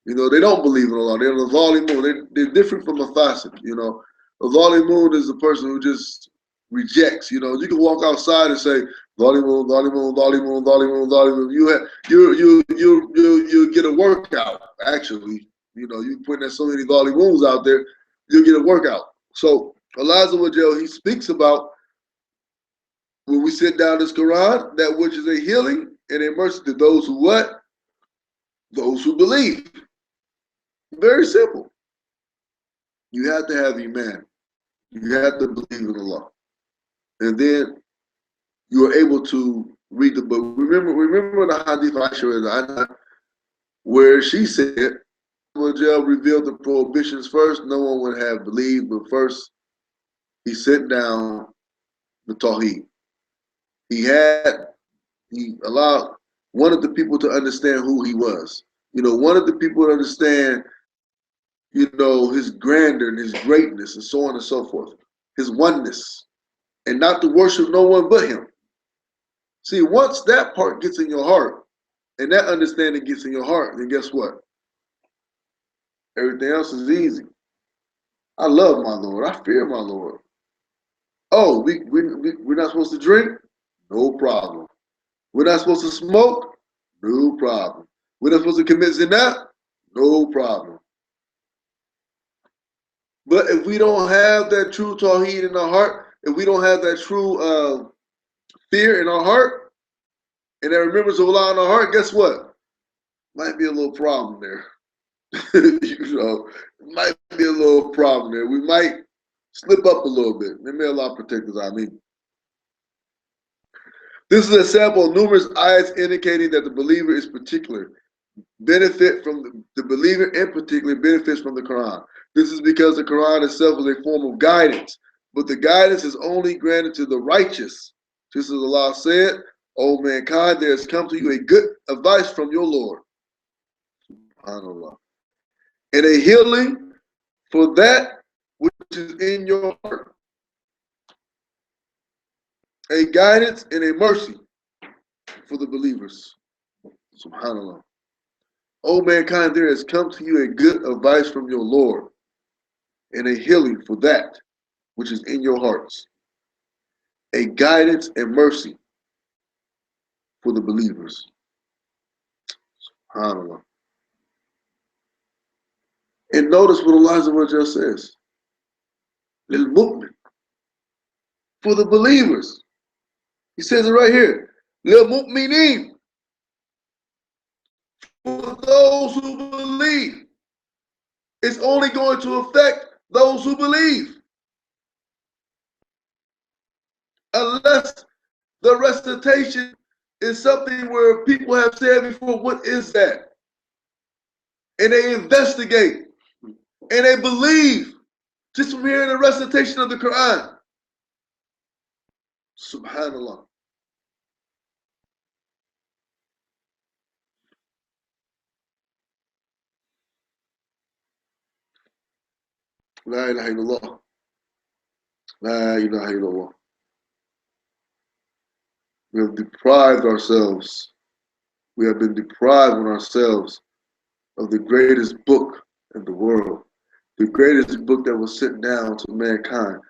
They don't believe in Allah. They're the zalimun. They're different from a fasid. A zalimun is the person who just rejects. You can walk outside and say, zalimun, zalimun, zalimun, zalimun, zalimun. You get a workout, actually. You putting so many zalimuns out there, you'll get a workout. So Allah Azza wa Jal, He speaks about when we sit down this Quran, that which is a healing and a mercy to those who what? Those who believe. Very simple. You have to have Iman. You have to believe in Allah. And then you are able to read the book. Remember the hadith Aisha where she said, Allah revealed the prohibitions first. No one would have believed, but first He sent down the Tawheed. He allowed one of the people to understand who He was. One of the people to understand, His grandeur and His greatness and so on and so forth. His oneness. And not to worship no one but Him. See, once that part gets in your heart, and that understanding gets in your heart, then guess what? Everything else is easy. I love my Lord. I fear my Lord. Oh, we're not supposed to drink? No problem. We're not supposed to smoke? No problem. We're not supposed to commit zina? No problem. But if we don't have that true tawheed in our heart, if we don't have that true fear in our heart, and that remembrance of Allah in our heart, guess what? Might be a little problem there. Might be a little problem there. We might slip up a little bit. May Allah protect us. Ameen. This is a sample of numerous ayats indicating that the believer is particular. Benefit from the believer in particular benefits from the Quran. This is because the Quran itself is a form of guidance, but the guidance is only granted to the righteous. Just as Allah said, O mankind, there has come to you a good advice from your Lord. SubhanAllah. And a healing for that which is in your heart, a guidance and a mercy for the believers. Subhanallah. O mankind, there has come to you a good advice from your Lord, and a healing for that which is in your hearts, a guidance and mercy for the believers. SubhanAllah. And notice what Allah says. Lil mu'min. For the believers. He says it right here. Lil mu'minin. For those who believe. It's only going to affect those who believe. Unless the recitation is something where people have said before, what is that? And they investigate. And they believe just from hearing the recitation of the Quran. Subhanallah. La ilaha illallah. La ilaha illallah. We have deprived ourselves. We have been deprived on ourselves of the greatest book in the world. The greatest book that was sent down to mankind.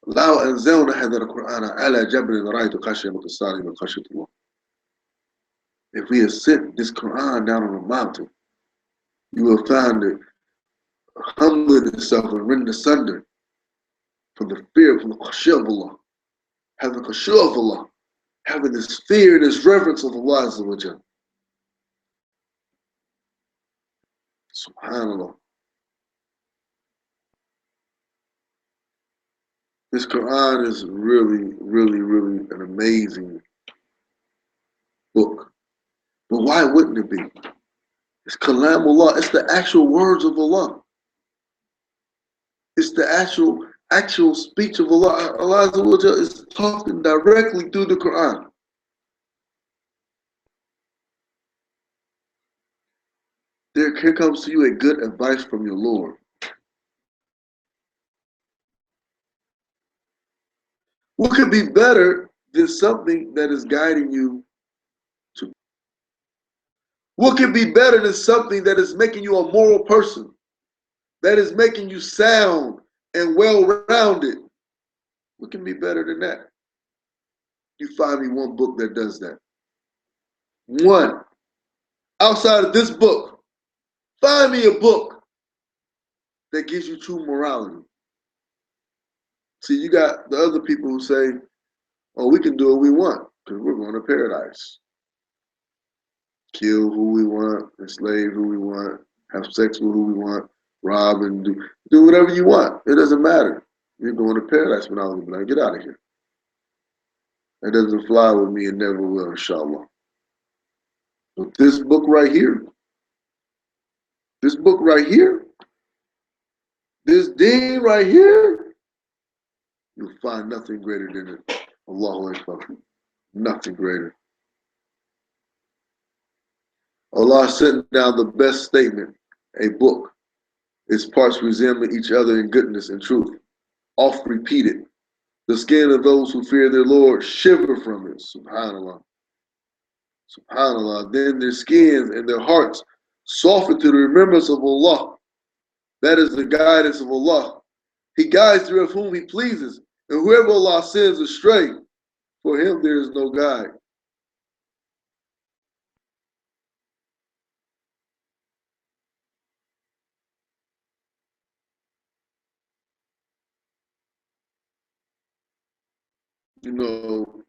لو أنزلنا هذا القرآن على جبل لرأيت خشية متصالحة من خشية الله. If we had sent this Quran down on a mountain, you will find it humbling itself and rend asunder from the fear, from the khashiyah of Allah. Having the khashiyah of Allah. Having this fear and this reverence of Allah Azza wa Jalla. SubhanAllah. This Quran is really, really, really an amazing book. But why wouldn't it be? It's Kalamullah. It's the actual words of Allah. It's the actual speech of Allah. Allah Azza wa Jalla is talking directly through the Quran. Here comes to you a good advice from your Lord. What could be better than something that is guiding you to? What could be better than something that is making you a moral person? That is making you sound and well-rounded? What can be better than that? You find me one book that does that. One. Outside of this book, find me a book that gives you true morality. See, you got the other people who say, oh, we can do what we want because we're going to paradise. Kill who we want, enslave who we want, have sex with who we want, rob and do whatever you want. It doesn't matter. You're going to paradise when I was like, get out of here. That doesn't fly with me and never will, inshallah. But this book right here, this deen right here, you'll find nothing greater than it. Allahu Akbar. Nothing greater. Allah sent down the best statement, a book. Its parts resembling each other in goodness and truth, oft repeated. The skin of those who fear their Lord shiver from it. Subhanallah. Subhanallah. Then their skins and their hearts soften to the remembrance of Allah. That is the guidance of Allah. He guides through whom He pleases, and whoever Allah sends astray, for him there is no guide. You know,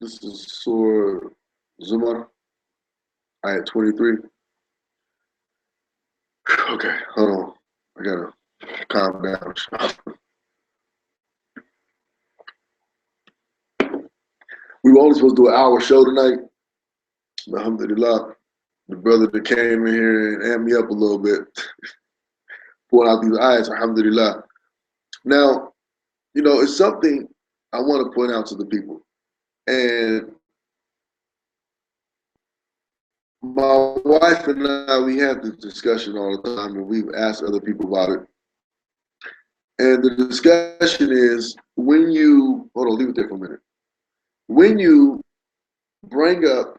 this is Surah Zumar, ayat 23. Okay, hold on. I gotta calm down. We were only supposed to do an hour show tonight. Alhamdulillah, the brother that came in here and amped me up a little bit, pulling out these ayats, alhamdulillah. Now, you know, it's something I want to point out to the people. And my wife wife and I, we have this discussion all the time, and we've asked other people about it. And the discussion is when you, hold on, leave it there for a minute. When you bring up,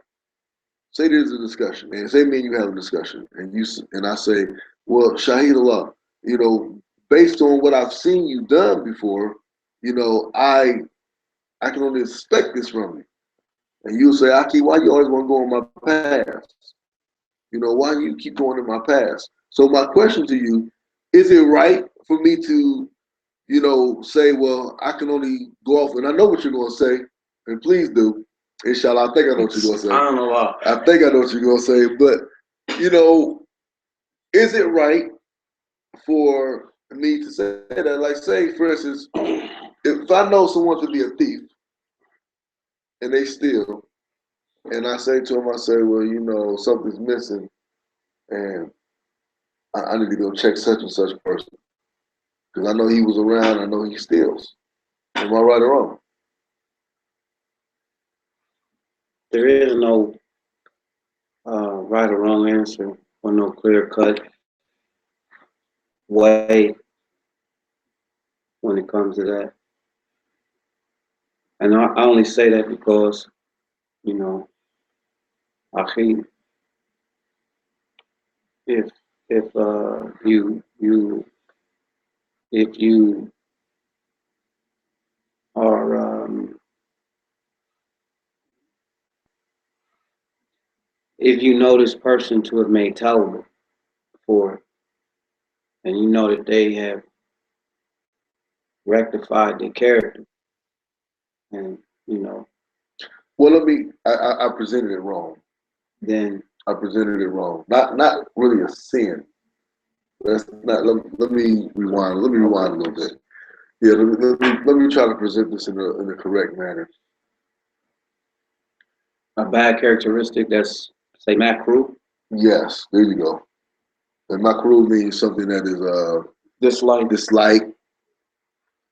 say there's a discussion, and say me and you have a discussion, and I say, well, Shahid Allah, based on what I've seen you done before, I can only expect this from you. And you'll say, Aki, why you always want to go on my past? Why do you keep going in my past? So my question to you, is it right for me to, say, well, I can only go off, and I know what you're going to say, and please do. Inshallah, I think I know what you're going to say. I don't know why. I think I know what you're going to say, but, is it right for me to say that? Like, say, for instance, if I know someone to be a thief, and they steal, and I say to them, I say, well, something's missing, and I need to go check such and such person. Because I know he was around, I know he steals. Am I right or wrong? There is no right or wrong answer or no clear-cut way when it comes to that. And I only say that because, Akhi, if you are if you know this person to have made tawbah before, and you know that they have rectified their character, and Well, I presented it wrong. then I presented it wrong. Not really a sin. That's not. Let me rewind. Let me rewind a little bit. Yeah, let me try to present this in the correct manner. a bad characteristic that's, say, makruh. Yes, there you go. And makruh means something that is Dislike.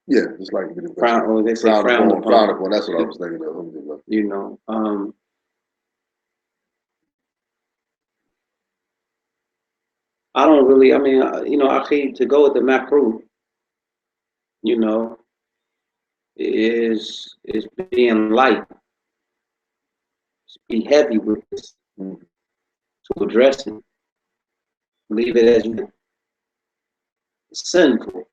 Yeah, dislike. Or they say frowned upon. Frowned upon. That's what I was thinking of. I don't really, Akhi, to go with the makruh, is being light. Be heavy with this. To address it. Leave it as sinful.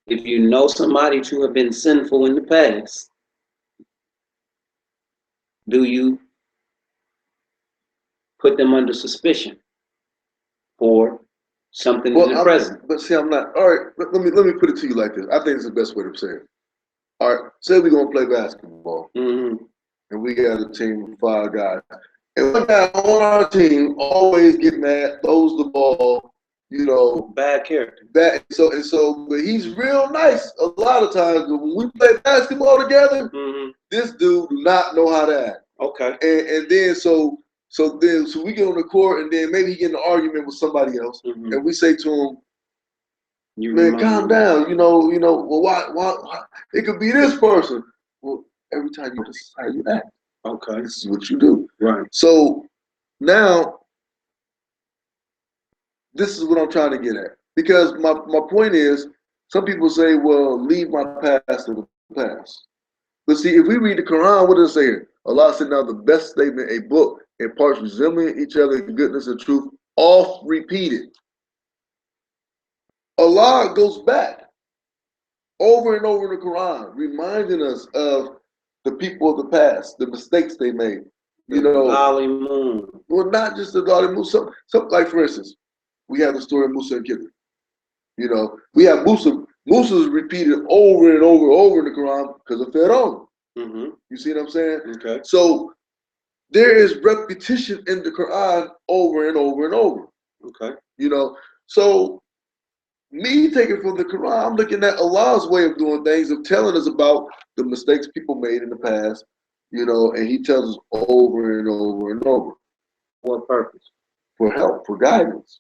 If you know somebody to have been sinful in the past, do you put them under suspicion for something in the present? But see, I'm not. All right, let me put it to you like this. I think it's the best way to say it. All right, say we're gonna play basketball, and we got a team of 5 guys, and one guy on our team always get mad, throws the ball, bad character. So, but he's real nice a lot of times. But when we play basketball together, this dude do not know how to act. Okay. And then so we get on the court, and then maybe he get in an argument with somebody else, and we say to him, "Man, calm down. Well, why? It could be this person." Well, every time you decide you act. Okay. This is what you do. Right. So now, this is what I'm trying to get at. Because my point is, some people say, well, leave my past in the past. But see, if we read the Quran, what does it say here? Allah said, now the best statement, a book, in parts resembling each other in goodness and truth, oft repeated. Allah goes back over and over in the Quran, reminding us of the people of the past, the mistakes they made. Well, not just the Galimun. Some like, for instance, we have the story of Musa and Khidr. We have Musa. Musa's repeated over and over in the Quran because of Pharaoh. You see what I'm saying? Okay. So there is repetition in the Quran over and over and over. Okay. So me taking from the Quran, I'm looking at Allah's way of doing things, of telling us about the mistakes people made in the past, and He tells us over and over and over. What purpose? For help, for guidance.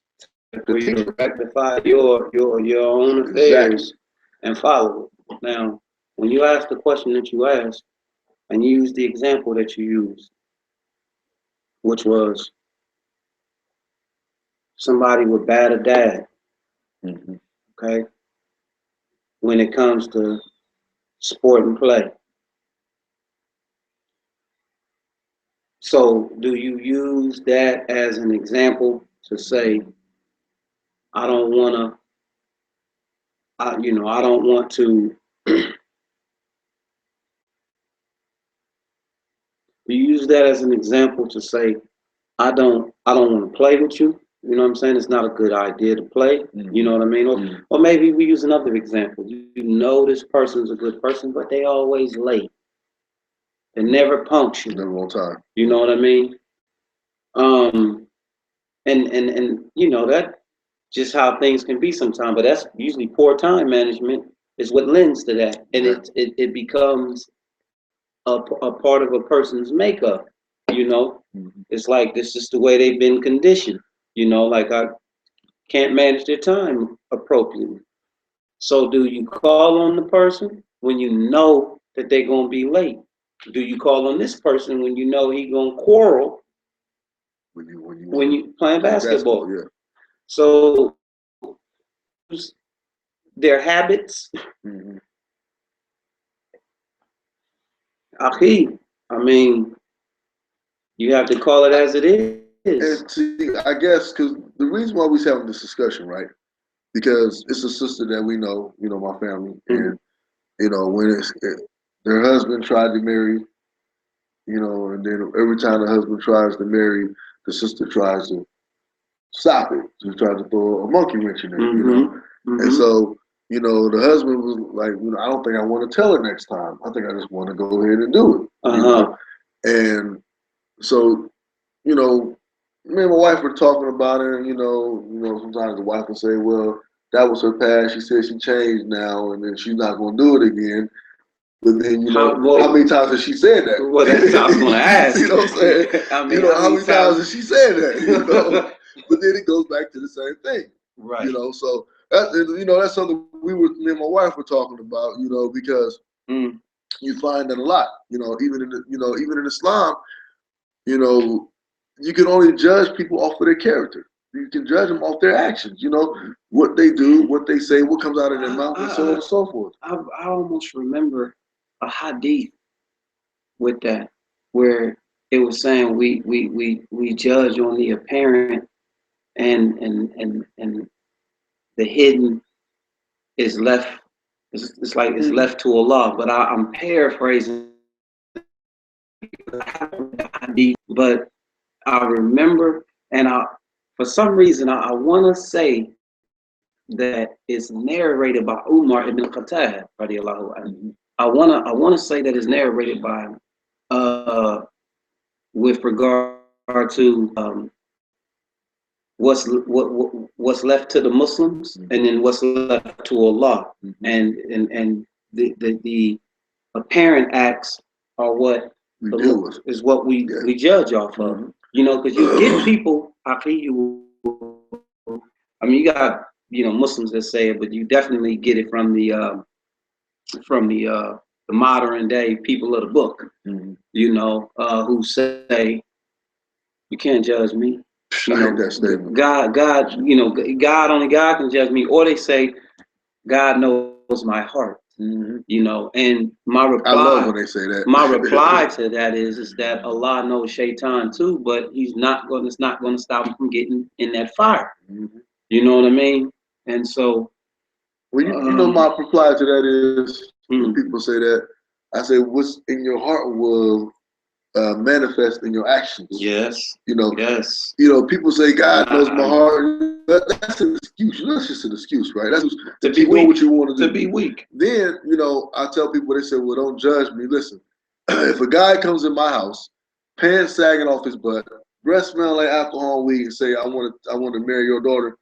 For you to rectify your own affairs and follow it. Now, when you ask the question that you asked, and you use the example that you used, which was somebody with bad a dad. Okay, when it comes to sport and play. So do you use that as an example to say, I don't want to, I don't want to, you use that as an example to say, I don't want to play with you. You know what I'm saying? It's not a good idea to play. You know what I mean? Or maybe we use another example. You know this person's a good person, but they always late. They never punctual. Never on time. You know what I mean? And you know that just how things can be sometimes, but that's usually poor time management is what lends to that, and it becomes a part of a person's makeup. You know, it's like this is the way they've been conditioned. You know, like I can't manage their time appropriately. So do you call on the person when you know that they're gonna be late? Do you call on this person when you know he's gonna quarrel when you playing basketball? Yeah. So their habits. I mean, you have to call it as it is. And see, I guess because the reason why we're having this discussion, right? Because it's a sister that we know, my family, and when their husband tried to marry, and then every time the husband tries to marry, the sister tries to stop it. She tries to throw a monkey wrench in it, And so, the husband was like, I don't think I want to tell her next time. I think I just want to go ahead and do it. And so, me and my wife were talking about it, and sometimes the wife will say, well, that was her past. She said she changed now, and then she's not going to do it again. But then, how many times has she said that? Well, that's what I was going to ask. You know what I'm saying? I mean, how many times has she said that? But then it goes back to the same thing. Right. So that's something me and my wife were talking about, because you find that a lot, even in Islam, you can only judge people off of their character. You can judge them off their actions, what they do, what they say, what comes out of their mouth, and so on and so forth. I almost remember a hadith with that, where it was saying we judge on the apparent and the hidden is left. It's like it's left to Allah. But I'm paraphrasing, but I remember, and for some reason I want to say that it's narrated by Umar ibn Khattab radiallahu anhu. I want to say that it's narrated by him, with regard to what's left to the Muslims, and then what's left to Allah, and the apparent acts are what is what we judge off of. Because you get people. I mean, you got Muslims that say it, but you definitely get it from the modern day people of the book. Who say you can't judge me. God, only God can judge me, or they say God knows my heart. And my reply, I love when they say that. My reply to that is that Allah knows Shaitan too, but it's not going to stop him from getting in that fire. You know what I mean? And so, well, my reply to that is when people say that, I say, what's in your heart will manifest in your actions. Yes. Yes. People say God knows my heart. That's an excuse. That's just an excuse, right? That's to be weak. What you want to do. To be weak. Then, I tell people, they say, well, don't judge me. Listen, if a guy comes in my house, pants sagging off his butt, breath smelling like alcohol and weed, and say, I want to marry your daughter,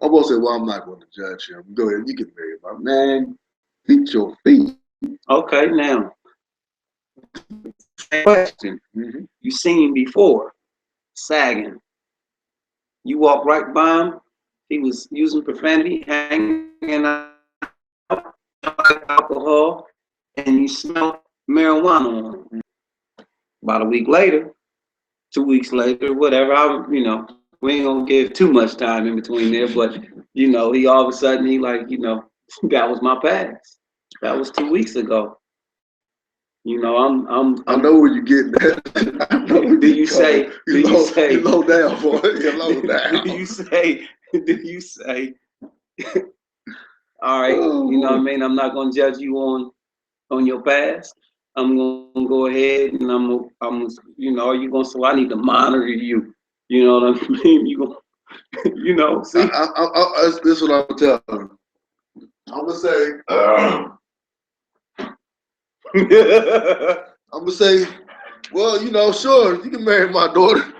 I'm going to say, well, I'm not going to judge him. Go ahead, you can marry him. Man, beat your feet. Okay, now. Question. You seen him before, sagging. You walk right by him. He was using profanity, hanging out, alcohol, and you smell marijuana on him. About a week later, 2 weeks later, whatever, we ain't gonna give too much time in between there, but you know, he all of a sudden he like, you know, that was my past. That was 2 weeks ago. You know, I know where you're getting at. I know where do you say? Do you say? You low down, boy. You're low down. Do you say? Do you say? All right, you know what I mean. I'm not gonna judge you on your past. I'm gonna go ahead and I'm you know, are you gonna say, well, I need to monitor you? You know what I mean? You gonna, you know, see? This is what I'm gonna tell him. I'm gonna say, well, you know, sure, you can marry my daughter.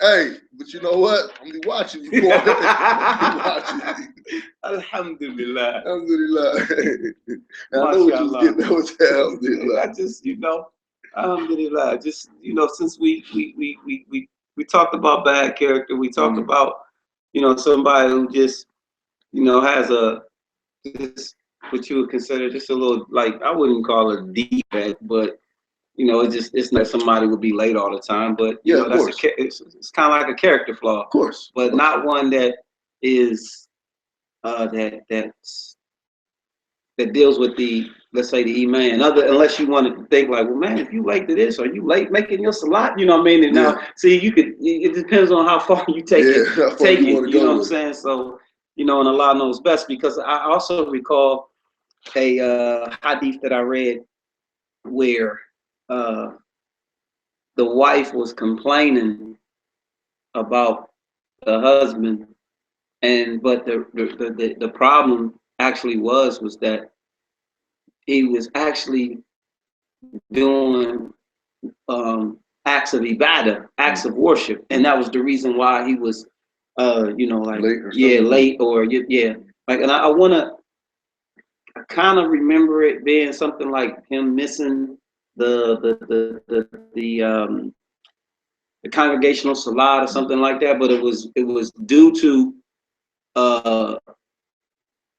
Hey, but you know what? I'm gonna be watching you, boy. Alhamdulillah. Alhamdulillah. I know what you was getting at with that. Alhamdulillah. I just, you know, alhamdulillah. Just, you know, since we talked about bad character, we talked about, you know, somebody who just, you know, has just what you would consider just a little, like, I wouldn't call it defect, but you know, it's not somebody would be late all the time, but you know, it's kind of like a character flaw, of course, but not one that is that deals with the, let's say, the iman. Unless you want to think like, well, man, if you late to this, or you late making your salat, you know what I mean? And now, see, it depends on how far you take it. You know what I'm saying? So, you know, and Allah knows best, because I also recall a hadith that I read where the wife was complaining about the husband, but the problem actually was that he was actually doing acts of ibadah, acts of worship, and that was the reason why he was you know, like late or like, and I kind of remember it being something like him missing the congregational salat or something like that, but it was due to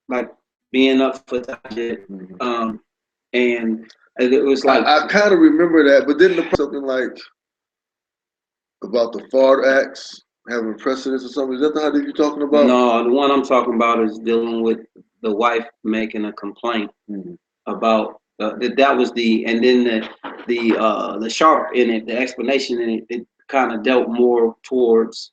like being up for tahajjud, and it was like I kind of remember that, but then something like about the fard acts having precedence or something. Is that the hadith you're talking about? No, the one I'm talking about is dealing with the wife making a complaint about that was the, and then the sharp in it, the explanation in it, it kind of dealt more towards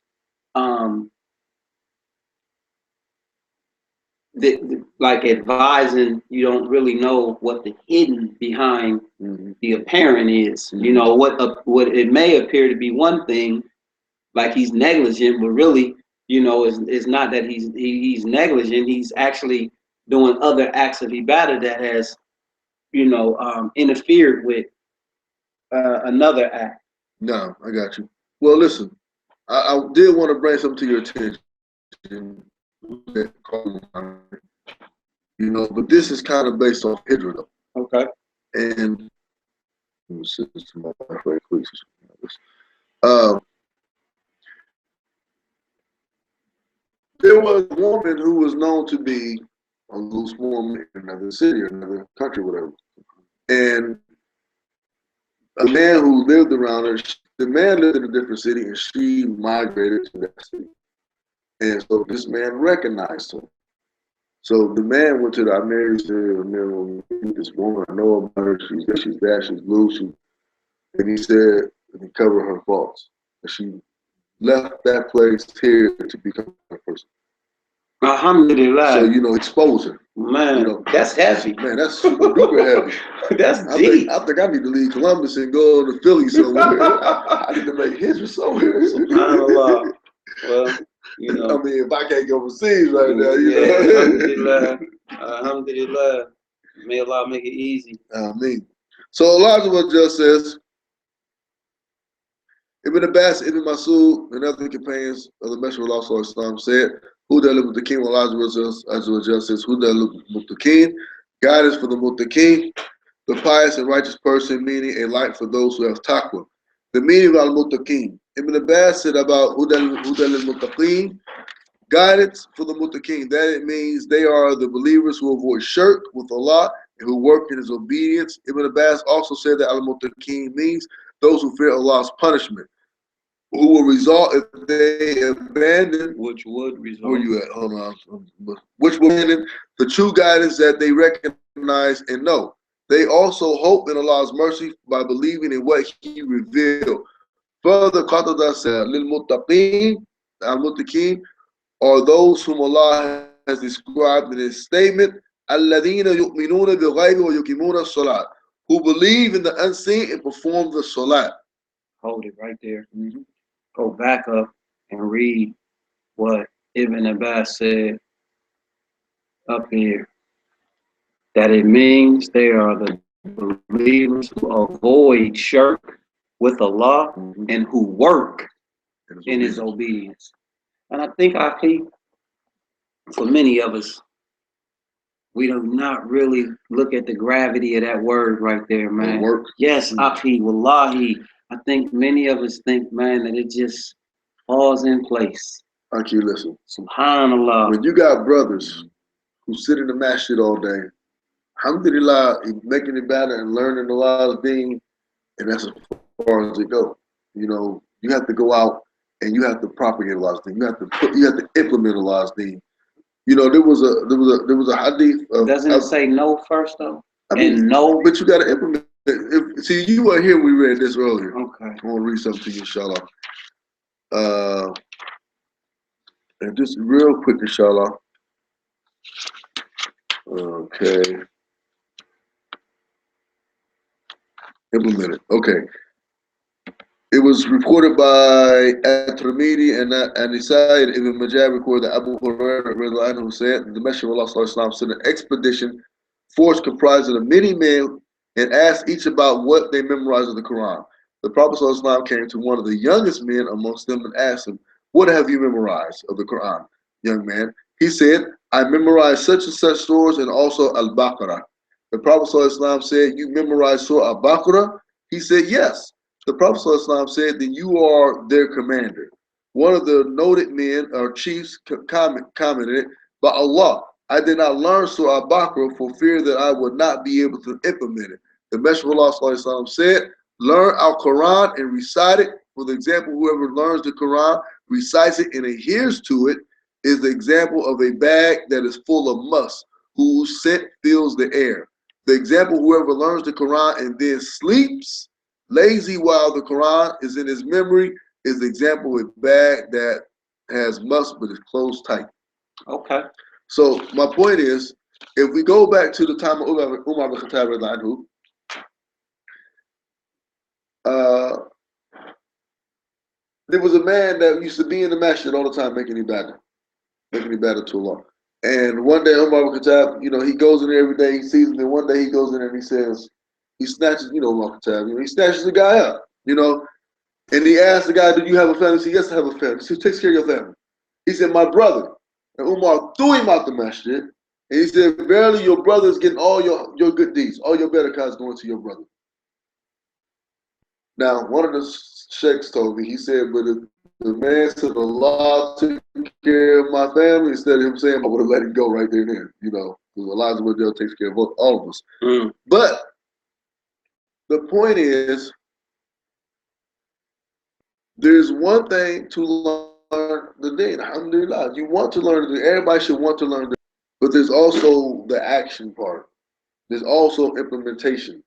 like advising you don't really know what the hidden behind the apparent is. You know, what it may appear to be one thing, like he's negligent, but really, you know, it's not that he's negligent. He's actually doing other acts of ibadah that has, you know, interfered with another act. No, I got you. Well, listen, I did want to bring something to your attention. You know, but this is kind of based off Hijra, though. Okay. And let me send this to my wife right quick. There was a woman who was known to be a loose woman in another city or another country, whatever. And a man who lived around her, the man lived in a different city, and she migrated to that city. And so this man recognized her. So the man went to the, I married this woman, I know about her, she's this, she's that, she's blue, and he said, and he covered her faults. And she left that place here to become a person. Alhamdulillah. So, you know, expose her. Man, you know, that's heavy. Man, that's super duper heavy. That's deep. I think I need to leave Columbus and go to Philly somewhere. I need to make hijra somewhere. SubhanAllah. Well, you know. I mean, if I can't go overseas right now, you know. Alhamdulillah. Alhamdulillah. May Allah make it easy. Ameen. So Elijah just says, Ibn Abbas, Ibn Masud, and other companions of the Messenger of Allah said, Who the Muttaqeen, Allah says, Who the Muttaqeen, guidance for the Muttaqeen, the pious and righteous person, meaning a light for those who have taqwa. The meaning of al-Muttaqeen. Ibn Abbas said about Hudal al-Muttaqeen, guidance for the Muttaqeen. That it means they are the believers who avoid shirk with Allah and who work in His obedience. Ibn Abbas also said that al-Muttaqeen means those who fear Allah's punishment. who will result if they abandon. Which would result. Where you at? Hold on. Which will abandon the true guidance that they recognize and know. They also hope in Allah's mercy by believing in what He revealed. Further, Qatada said, "Lil-muttaqin, al-muttaqin, are those whom Allah has described in His statement, alladhina yu'minuna bil-ghaybi wa yuqimuna as-salat, who believe in the unseen and perform the salat." Hold it right there. Go back up and read what Ibn Abbas said up here. That it means they are the believers who avoid shirk with Allah and who work in His obedience. And I think for many of us, we do not really look at the gravity of that word right there, man. Work. Yes, Akhi, Wallahi. I think many of us think, man, that it just falls in place. Akhi, listen. Subhanallah. When you got brothers who sit in the masjid all day, alhamdulillah, making it better and learning a lot of things, and that's as far as it goes. You know, you have to go out and you have to propagate a lot of things. You have to implement a lot of things. You know, there was a hadith. Doesn't it say no first though? I mean, no, but you got to implement. See, you were here. We read this earlier. Okay. I want to read something to you, inshallah. And just real quick, inshallah. Okay. Implement it. Okay. It was reported by At-Tirmidhi and Nisai and Ibn Majah recorded that Abu Hurairah who said the Messenger of Allah sent an expedition force comprising of many men and asked each about what they memorized of the Quran. The Prophet came to one of the youngest men amongst them and asked him, "What have you memorized of the Quran, young man?" He said, "I memorized such and such surahs and also Al-Baqarah." The Prophet said, "You memorized Surah Al-Baqarah?" He said, "Yes." The Prophet said, "Then you are their commander." One of the noted men or chiefs commented, "By Allah, I did not learn Surah Al-Baqarah for fear that I would not be able to implement it." The Messenger of Allah said, "Learn Al-Quran and recite it. For the example, whoever learns the Quran, recites it, and adheres to it, is the example of a bag that is full of musk, whose scent fills the air. The example, whoever learns the Quran and then sleeps, lazy while the Quran is in his memory, is the example of a bag that has musk but is closed tight." Okay. So my point is, if we go back to the time of Umar bin Khattab, there was a man that used to be in the masjid all the time making ibadah to Allah. And one day Umar bin Khattab, he goes in there every day, he sees him, and one day he goes in there and he says, he snatches, Umar bin Khattab, he snatches the guy up, and he asks the guy, "Do you have a family?" He said, "Yes, I have a family." He said, "Who takes care of your family?" He said, "My brother." And Umar threw him out the masjid, and he said, "Verily, your brother is getting all your good deeds, all your barakahs going to your brother." Now, one of the sheikhs told me, he said, "But if the man said Allah took care of my family," instead of him saying, "I would have let him go right there and then," because Allah takes care of all of us. But the point is, there's one thing to learn the deen. Alhamdulillah. You want to learn the deen. Everybody should want to learn the deen. But there's also the action part. There's also implementation.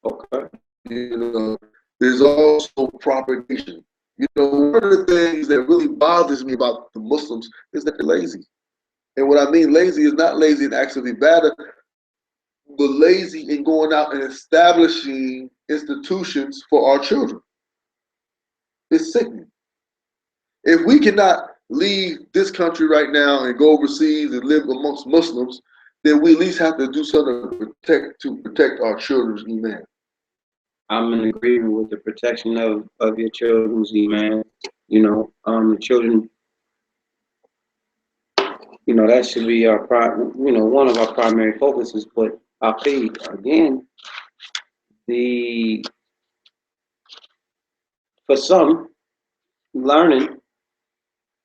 Okay. There's also propagation. One of the things that really bothers me about the Muslims is that they're lazy. And what I mean lazy is not lazy in acts of ibadah, but lazy in going out and establishing institutions for our children. It's sickening. If we cannot leave this country right now and go overseas and live amongst Muslims, then we at least have to do something to protect our children's iman. I'm in agreement with the protection of your children's iman. The children, that should be our one of our primary focuses. But again, for some, learning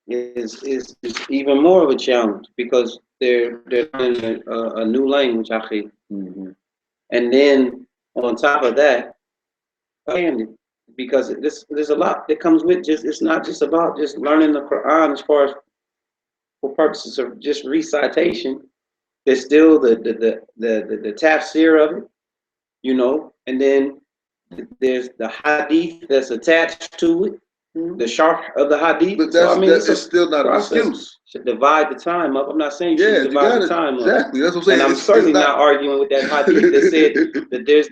is even more of a challenge because they're learning a new language, and then on top of that, because there's a lot that comes with just, it's not just about just learning the Quran as far as for purposes of just recitation. There's still the tafsir of it, you know, and then there's the hadith that's attached to it, the sharh of the hadith. But so, I mean, that's still not an excuse. Should divide the time up. I'm not saying you should divide the time up. Exactly, that's what I'm saying. And I'm certainly not arguing with that hadith that said that there's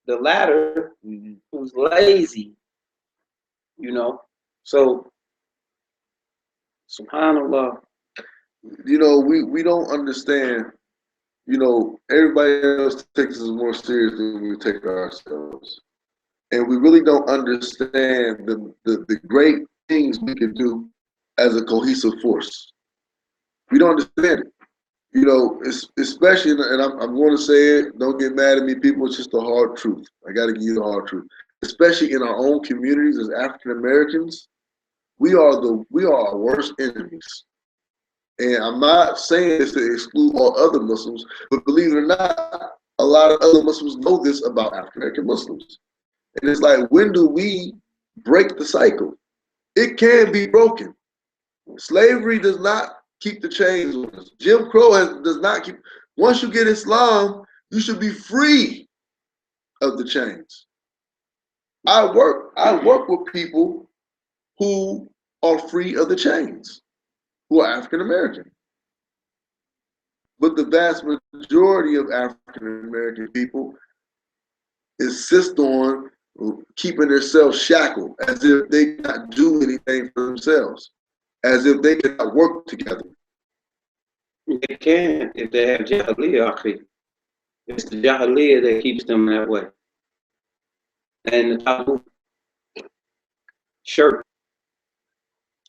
the latter, who's lazy, you know. So, subhanallah. You know, we don't understand. You know, everybody else takes us more serious than we take ourselves. And we really don't understand the great things we can do as a cohesive force. We don't understand it. You know, especially, and I'm going to say it, don't get mad at me, people, it's just the hard truth. I got to give you the hard truth. Especially in our own communities as African Americans, we are our worst enemies. And I'm not saying this to exclude all other Muslims, but believe it or not, a lot of other Muslims know this about African American Muslims. And it's like, when do we break the cycle? It can be broken. Slavery does not keep the chains on us. Jim Crow does not keep. Once you get Islam, you should be free of the chains. I work with people who are free of the chains, who are African American. But the vast majority of African American people insist on keeping themselves shackled, as if they cannot do anything for themselves, as if they cannot work together. They can if they have jahiliyyah. It's the jahiliyyah that keeps them that way. And the tabu shirt.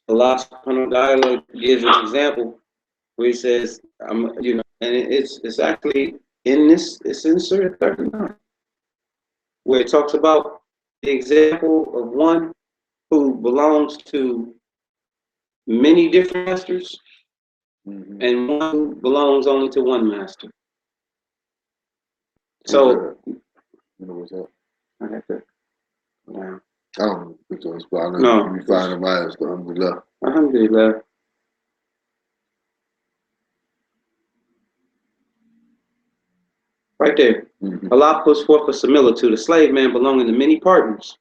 Allah Smith.Dial gives an example where he says, you know, and it's actually it's in Surah 39, where it talks about the example of one who belongs to many different masters, and one who belongs only to one master. So, you know what's up? I got that. Yeah. I don't know which one's, but I know you find them eyes, alhamdulillah. Alhamdulillah. Right there. Allah puts forth a similitude, a slave man belonging to many partners,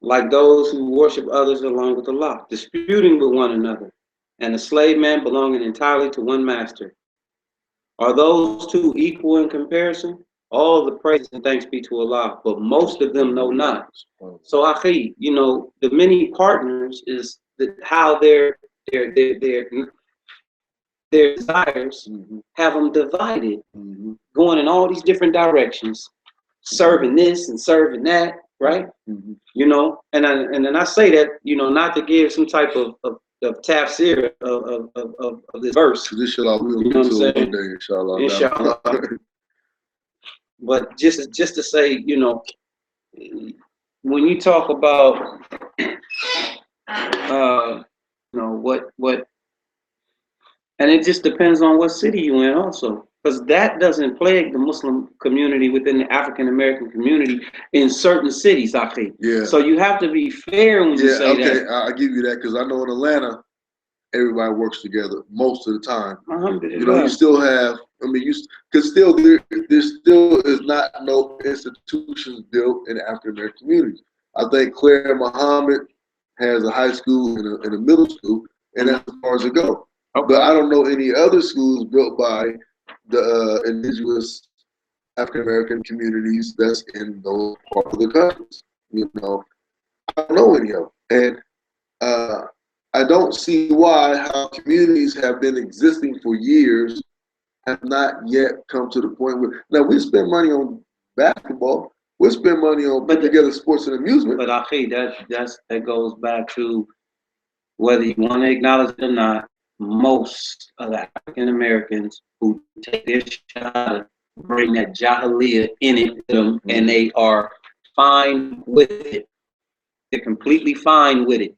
like those who worship others along with Allah, disputing with one another, and a slave man belonging entirely to one master. Are those two equal in comparison? All the praise and thanks be to Allah, but most of them know not. So, akhi, you know, the many partners is how their desires have them divided, going in all these different directions, serving this and serving that, right? You know, and then I say that, you know, not to give some type of tafsir of this verse. Inshallah, we'll you know what I'm saying? One day, inshallah. Inshallah. But just to say, you know, when you talk about, you know, what, and it just depends on what city you're in also, because that doesn't plague the Muslim community within the African American community in certain cities, I think. Yeah. So you have to be fair when you say that. Okay, I'll give you that, because I know in Atlanta, everybody works together most of the time. You know, you still have, I mean, because still there still is not no institutions built in the African American community. I think Claire Muhammad has a high school and a middle school, and that's as far as it goes. Okay. But I don't know any other schools built by the indigenous African American communities that's in those parts of the countries. You know, I don't know any of them, and I don't see why how communities have been existing for years have not yet come to the point where, now we spend money on basketball, we spend money on putting together sports and amusement. But Akhi, that goes back to whether you want to acknowledge it or not, most of the African Americans who take their shot bring that jahiliyyah in it with them, and they are fine with it. They're completely fine with it.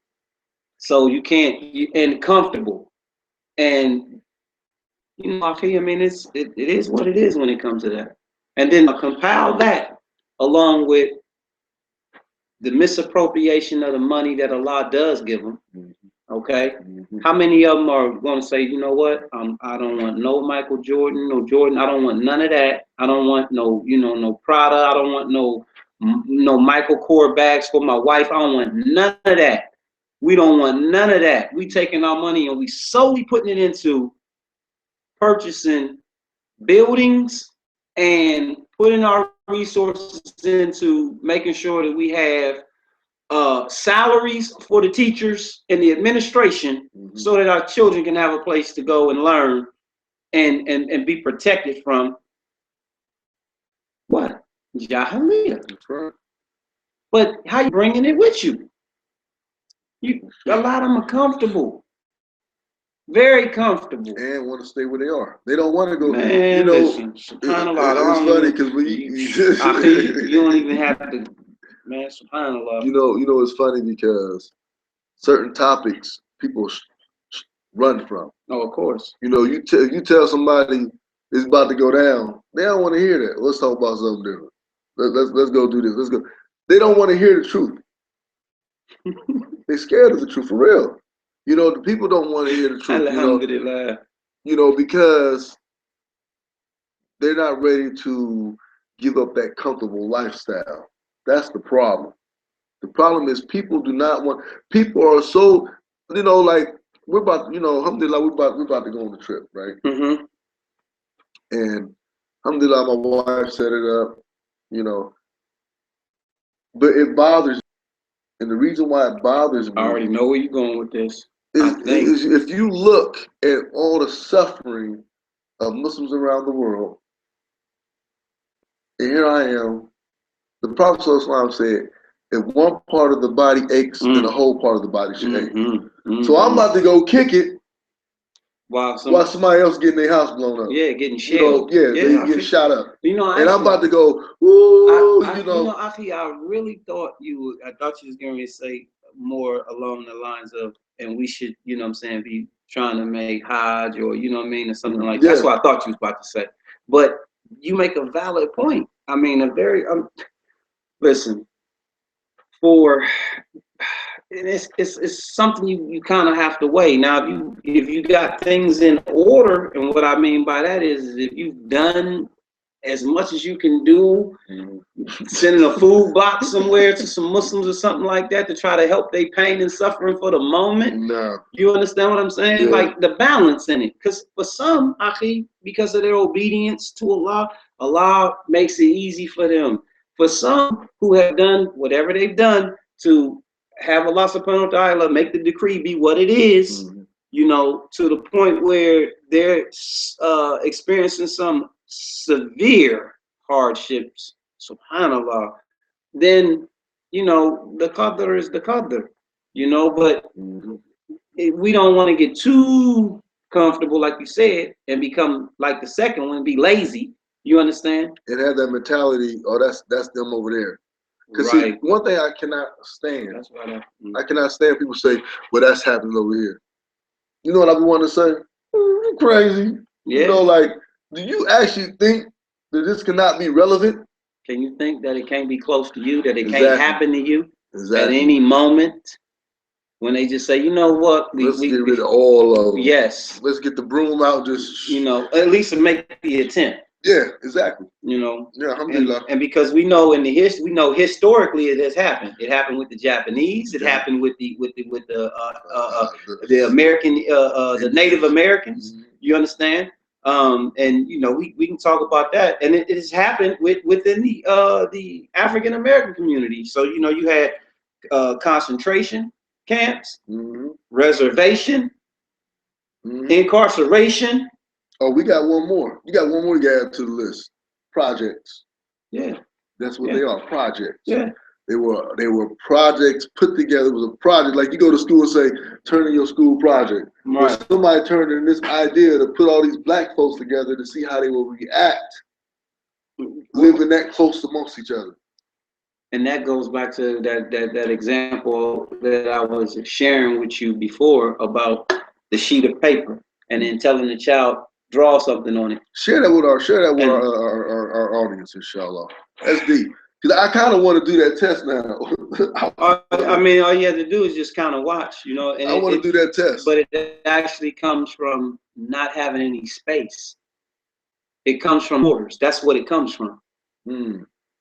So you can't, and comfortable. And, you know, I mean, it is what it is when it comes to that. And then compile that along with the misappropriation of the money that Allah does give them. Okay, how many of them are going to say, you know what? I don't want no Michael Jordan, no Jordan. I don't want none of that. I don't want no, no Prada. I don't want no Michael Kors bags for my wife. I don't want none of that. We don't want none of that. We taking our money and we solely putting it into purchasing buildings and putting our resources into making sure that we have salaries for the teachers and the administration, so that our children can have a place to go and learn and be protected from what? Jahiliyyah. That's right. But how you bringing it with you? A lot of them are comfortable. Very comfortable. And want to stay where they are. They don't want to go. Man, listen, it's funny because when you don't even have to. Man, subhanAllah. You know, it's funny because certain topics people run from. Oh, of course. You tell somebody it's about to go down, they don't want to hear that. Let's talk about something different. Let's go do this. Let's go. They don't want to hear the truth. They're scared of the truth for real. The people don't want to hear the truth. Alhamdulillah. Because they're not ready to give up that comfortable lifestyle. That's the problem. The problem is people do not want. People are so, like we're about, alhamdulillah, we're about to go on the trip, right? And alhamdulillah, my wife set it up, but it bothers me. And the reason why it bothers me, I already know where you're going with this. is if you look at all the suffering of Muslims around the world, and here I am, the Prophet ﷺ said, if one part of the body aches, then the whole part of the body should ache. So I'm about to go kick it while somebody else getting their house blown up. Yeah, getting shelled. They get shot up. And I'm about to go, ooh, I really thought I thought you was going to say more along the lines of, and we should, be trying to make Hajj or, or something like that. That's what I thought you was about to say. But you make a valid point. I mean, listen, it's something you kind of have to weigh. Now, if you got things in order, and what I mean by that is if you've done as much as you can do, sending a food box somewhere to some Muslims or something like that to try to help their pain and suffering for the moment. No. You understand what I'm saying? Yeah. Like the balance in it. Because for some, because of their obedience to Allah, Allah makes it easy for them. For some who have done whatever they've done to have Allah subhanahu wa ta'ala make the decree be what it is, to the point where they're experiencing some severe hardships, subhanallah, then, the qadr is the qadr, but we don't want to get too comfortable, like you said, and become like the second one, be lazy. You understand? And have that mentality, that's them over there. Because right. See, one thing I cannot stand, I cannot stand people say, well, that's happening over here. You know what I want to say? You're crazy. Yeah. Do you actually think that this cannot be relevant? Can you think that it can't be close to you, that it can't happen to you at any moment? When they just say, you know what, let's get rid of all of them. Yes. Let's get the broom out, just at least to make the attempt. Yeah, exactly. Yeah, alhamdulillah. And because we know historically it has happened. It happened with the Japanese. It happened with the American, the Native Americans. You understand? And we can talk about that. And it has happened within the African American community. So you had concentration camps, reservation, incarceration. Oh, we got one more. You got one more to add to the list. Projects. Yeah. That's what they are, projects. Yeah. They were projects put together. It was a project. Like you go to school and say, turn in your school project. Right. Or somebody turned in this idea to put all these black folks together to see how they will react living that close amongst each other. And that goes back to that example that I was sharing with you before about the sheet of paper and then telling the child, draw something on it. Share that with our audience, inshallah. That's deep. Because I kind of want to do that test now. I mean, all you have to do is just kind of watch, you know. And I want to do that test. But it actually comes from not having any space. It comes from orders. That's what it comes from.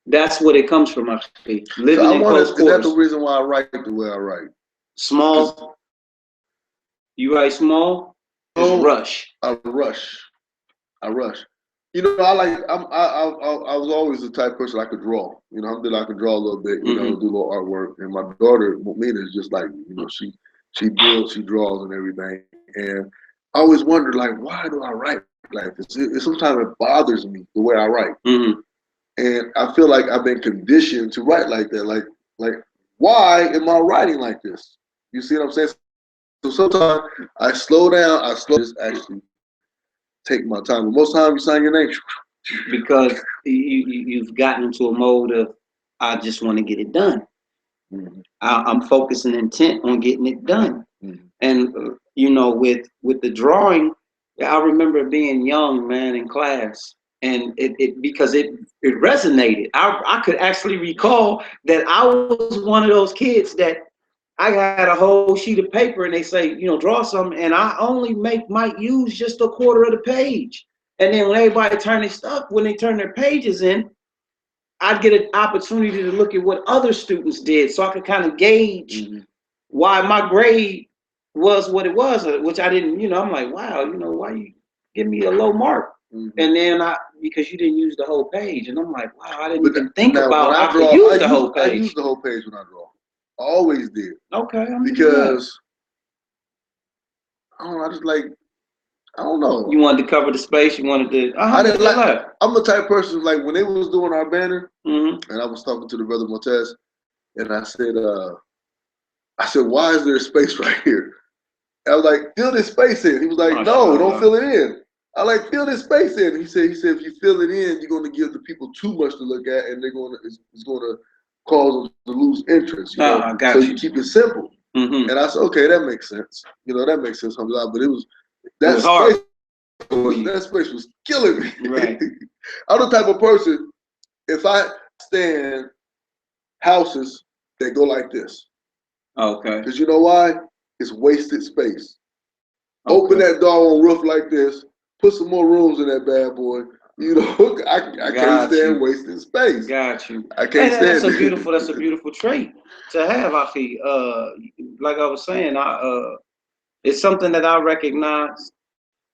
That's what it comes from, actually. Living in close quarters. Is that the reason why I write the way I write? Small. You write small? Rush. I rush. You know, I was always the type of person I could draw. You know, I could draw a little bit, you know, do a little artwork. And my daughter, Mina, is just like, you know, she builds, she draws and everything. And I always wondered, like, why do I write like this? Sometimes it bothers me the way I write. And I feel like I've been conditioned to write like that. Like, why am I writing like this? You see what I'm saying? So sometimes I slow down. Just actually take my time. But most times you sign your name. Because you've gotten into a mode of, I just want to get it done. I'm focusing intent on getting it done. And, you know, with the drawing, I remember being young, man, in class. And because it resonated. I could actually recall that I was one of those kids that I had a whole sheet of paper and they say, you know, draw something, and I only might use just a quarter of the page. And then when everybody when they turn their pages in, I'd get an opportunity to look at what other students did, so I could kind of gauge why my grade was what it was, which I didn't, you know, I'm like, wow, you know, why you give me a low mark? And then because you didn't use the whole page, and I'm like, wow, I didn't even think about how to use the whole page. I use the whole page when I draw. I always did. Okay. Because I don't know, I don't know. You wanted to cover the space. You wanted to. I didn't like. I'm the type of person, like, when they was doing our banner, and I was talking to the brother Montez, and I said, why is there a space right here? I was like, fill this space in. He was like, no, don't fill it in. I like, fill this space in. He said, if you fill it in, you're going to give the people too much to look at, and it's going to cause them to lose interest. You know? So you keep it simple. And I said, okay, that makes sense. You know, that makes sense. But that space was killing me. Right. I'm the type of person, if I stand houses that go like this. Okay. Because you know why? It's wasted space. Okay. Open that door on roof like this. Put some more rooms in that bad boy. You know, I can't stand wasting space. Got you. I can't stand it. That's a beautiful trait to have, Afi. Like I was saying, it's something that I recognized,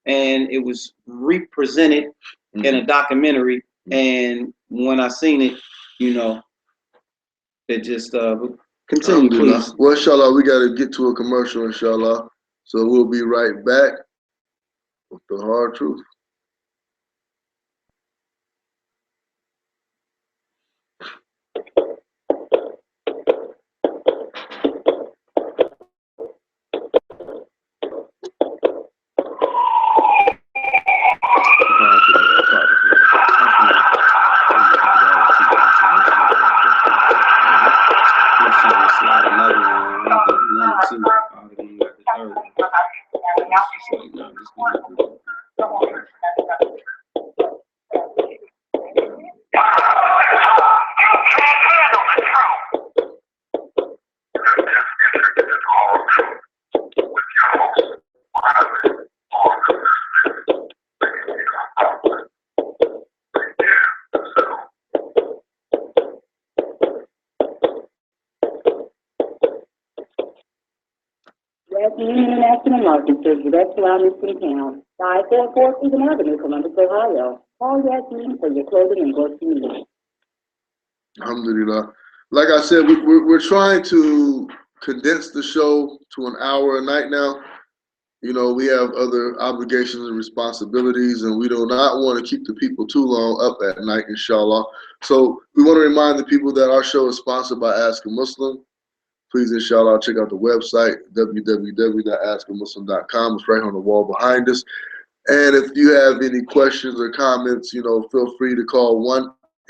and it was represented in a documentary. And when I seen it, you know, it just continue, please. Well, inshallah, we got to get to a commercial, inshallah. So we'll be right back with the hard truth. International Market serves the rest around this city town. 544 Freedom Avenue, Columbus, Ohio. Call Yasmin for your clothing and grocery needs. Alhamdulillah. Like I said, we're trying to condense the show to an hour a night now. You know, we have other obligations and responsibilities, and we do not want to keep the people too long up at night, inshallah. So we want to remind the people that our show is sponsored by Ask a Muslim. Please, inshallah, check out the website, www.askamuslim.com. It's right on the wall behind us. And if you have any questions or comments, you know, feel free to call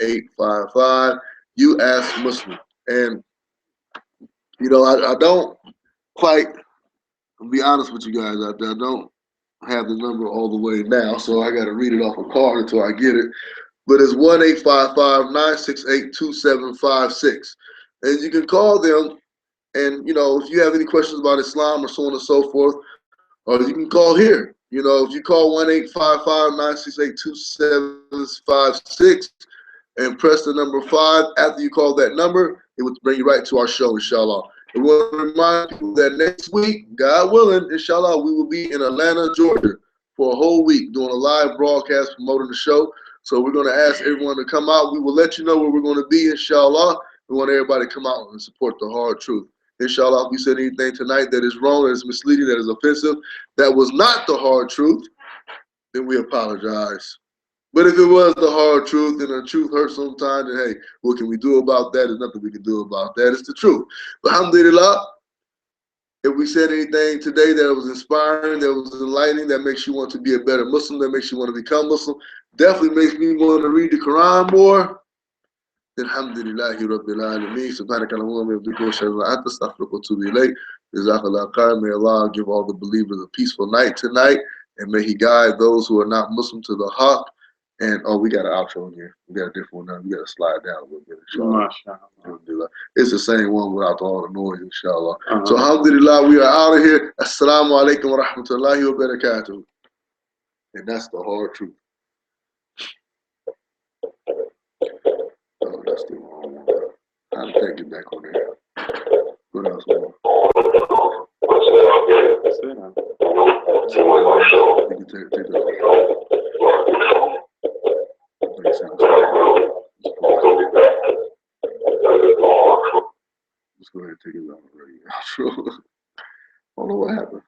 1-855-YOU-ASK-MUSLIM. And, you know, I don't quite, I'll be honest with you guys out there, I don't have the number all the way now, so I got to read it off a card until I get it. But it's 1-855-968-2756. And you can call them, and if you have any questions about Islam or so on and so forth, or you can call here. If you call 1-855-968-2756 and press the number 5 after you call that number, it will bring you right to our show, inshallah. And we want to remind people that next week, God willing, inshallah, we will be in Atlanta, Georgia for a whole week doing a live broadcast promoting the show. So we're going to ask everyone to come out. We will let you know where we're going to be, inshallah. We want everybody to come out and support the hard truth. Inshallah, if we said anything tonight that is wrong, that is misleading, that is offensive, that was not the hard truth, then we apologize. But if it was the hard truth and the truth hurts sometimes, then hey, what can we do about that? There's nothing we can do about that. It's the truth. But alhamdulillah, if we said anything today that was inspiring, that was enlightening, that makes you want to be a better Muslim, that makes you want to become Muslim, definitely makes me want to read the Quran more, then alhamdulillahi rabbil alameen. Subhanakallahumma wa bihamdika, ashhadu an la ilaha illa anta, astaghfiruka wa atubu ilayk. Jazakallahu khairan. May Allah give all the believers a peaceful night tonight, and may He guide those who are not Muslim to the haqq. And we got an outro in here. We got a different one now. We got to slide down a little bit, inshallah. It's the same one without all the noise, inshallah. So alhamdulillah, we are out of here. Assalamu alaikum wa rahmatullahi wa barakatuh. And that's the hard truth. Oh, that's the wrong one. I'll take it back on there. What else, man? You can take that. Let's go ahead and take it out. I don't know what happened.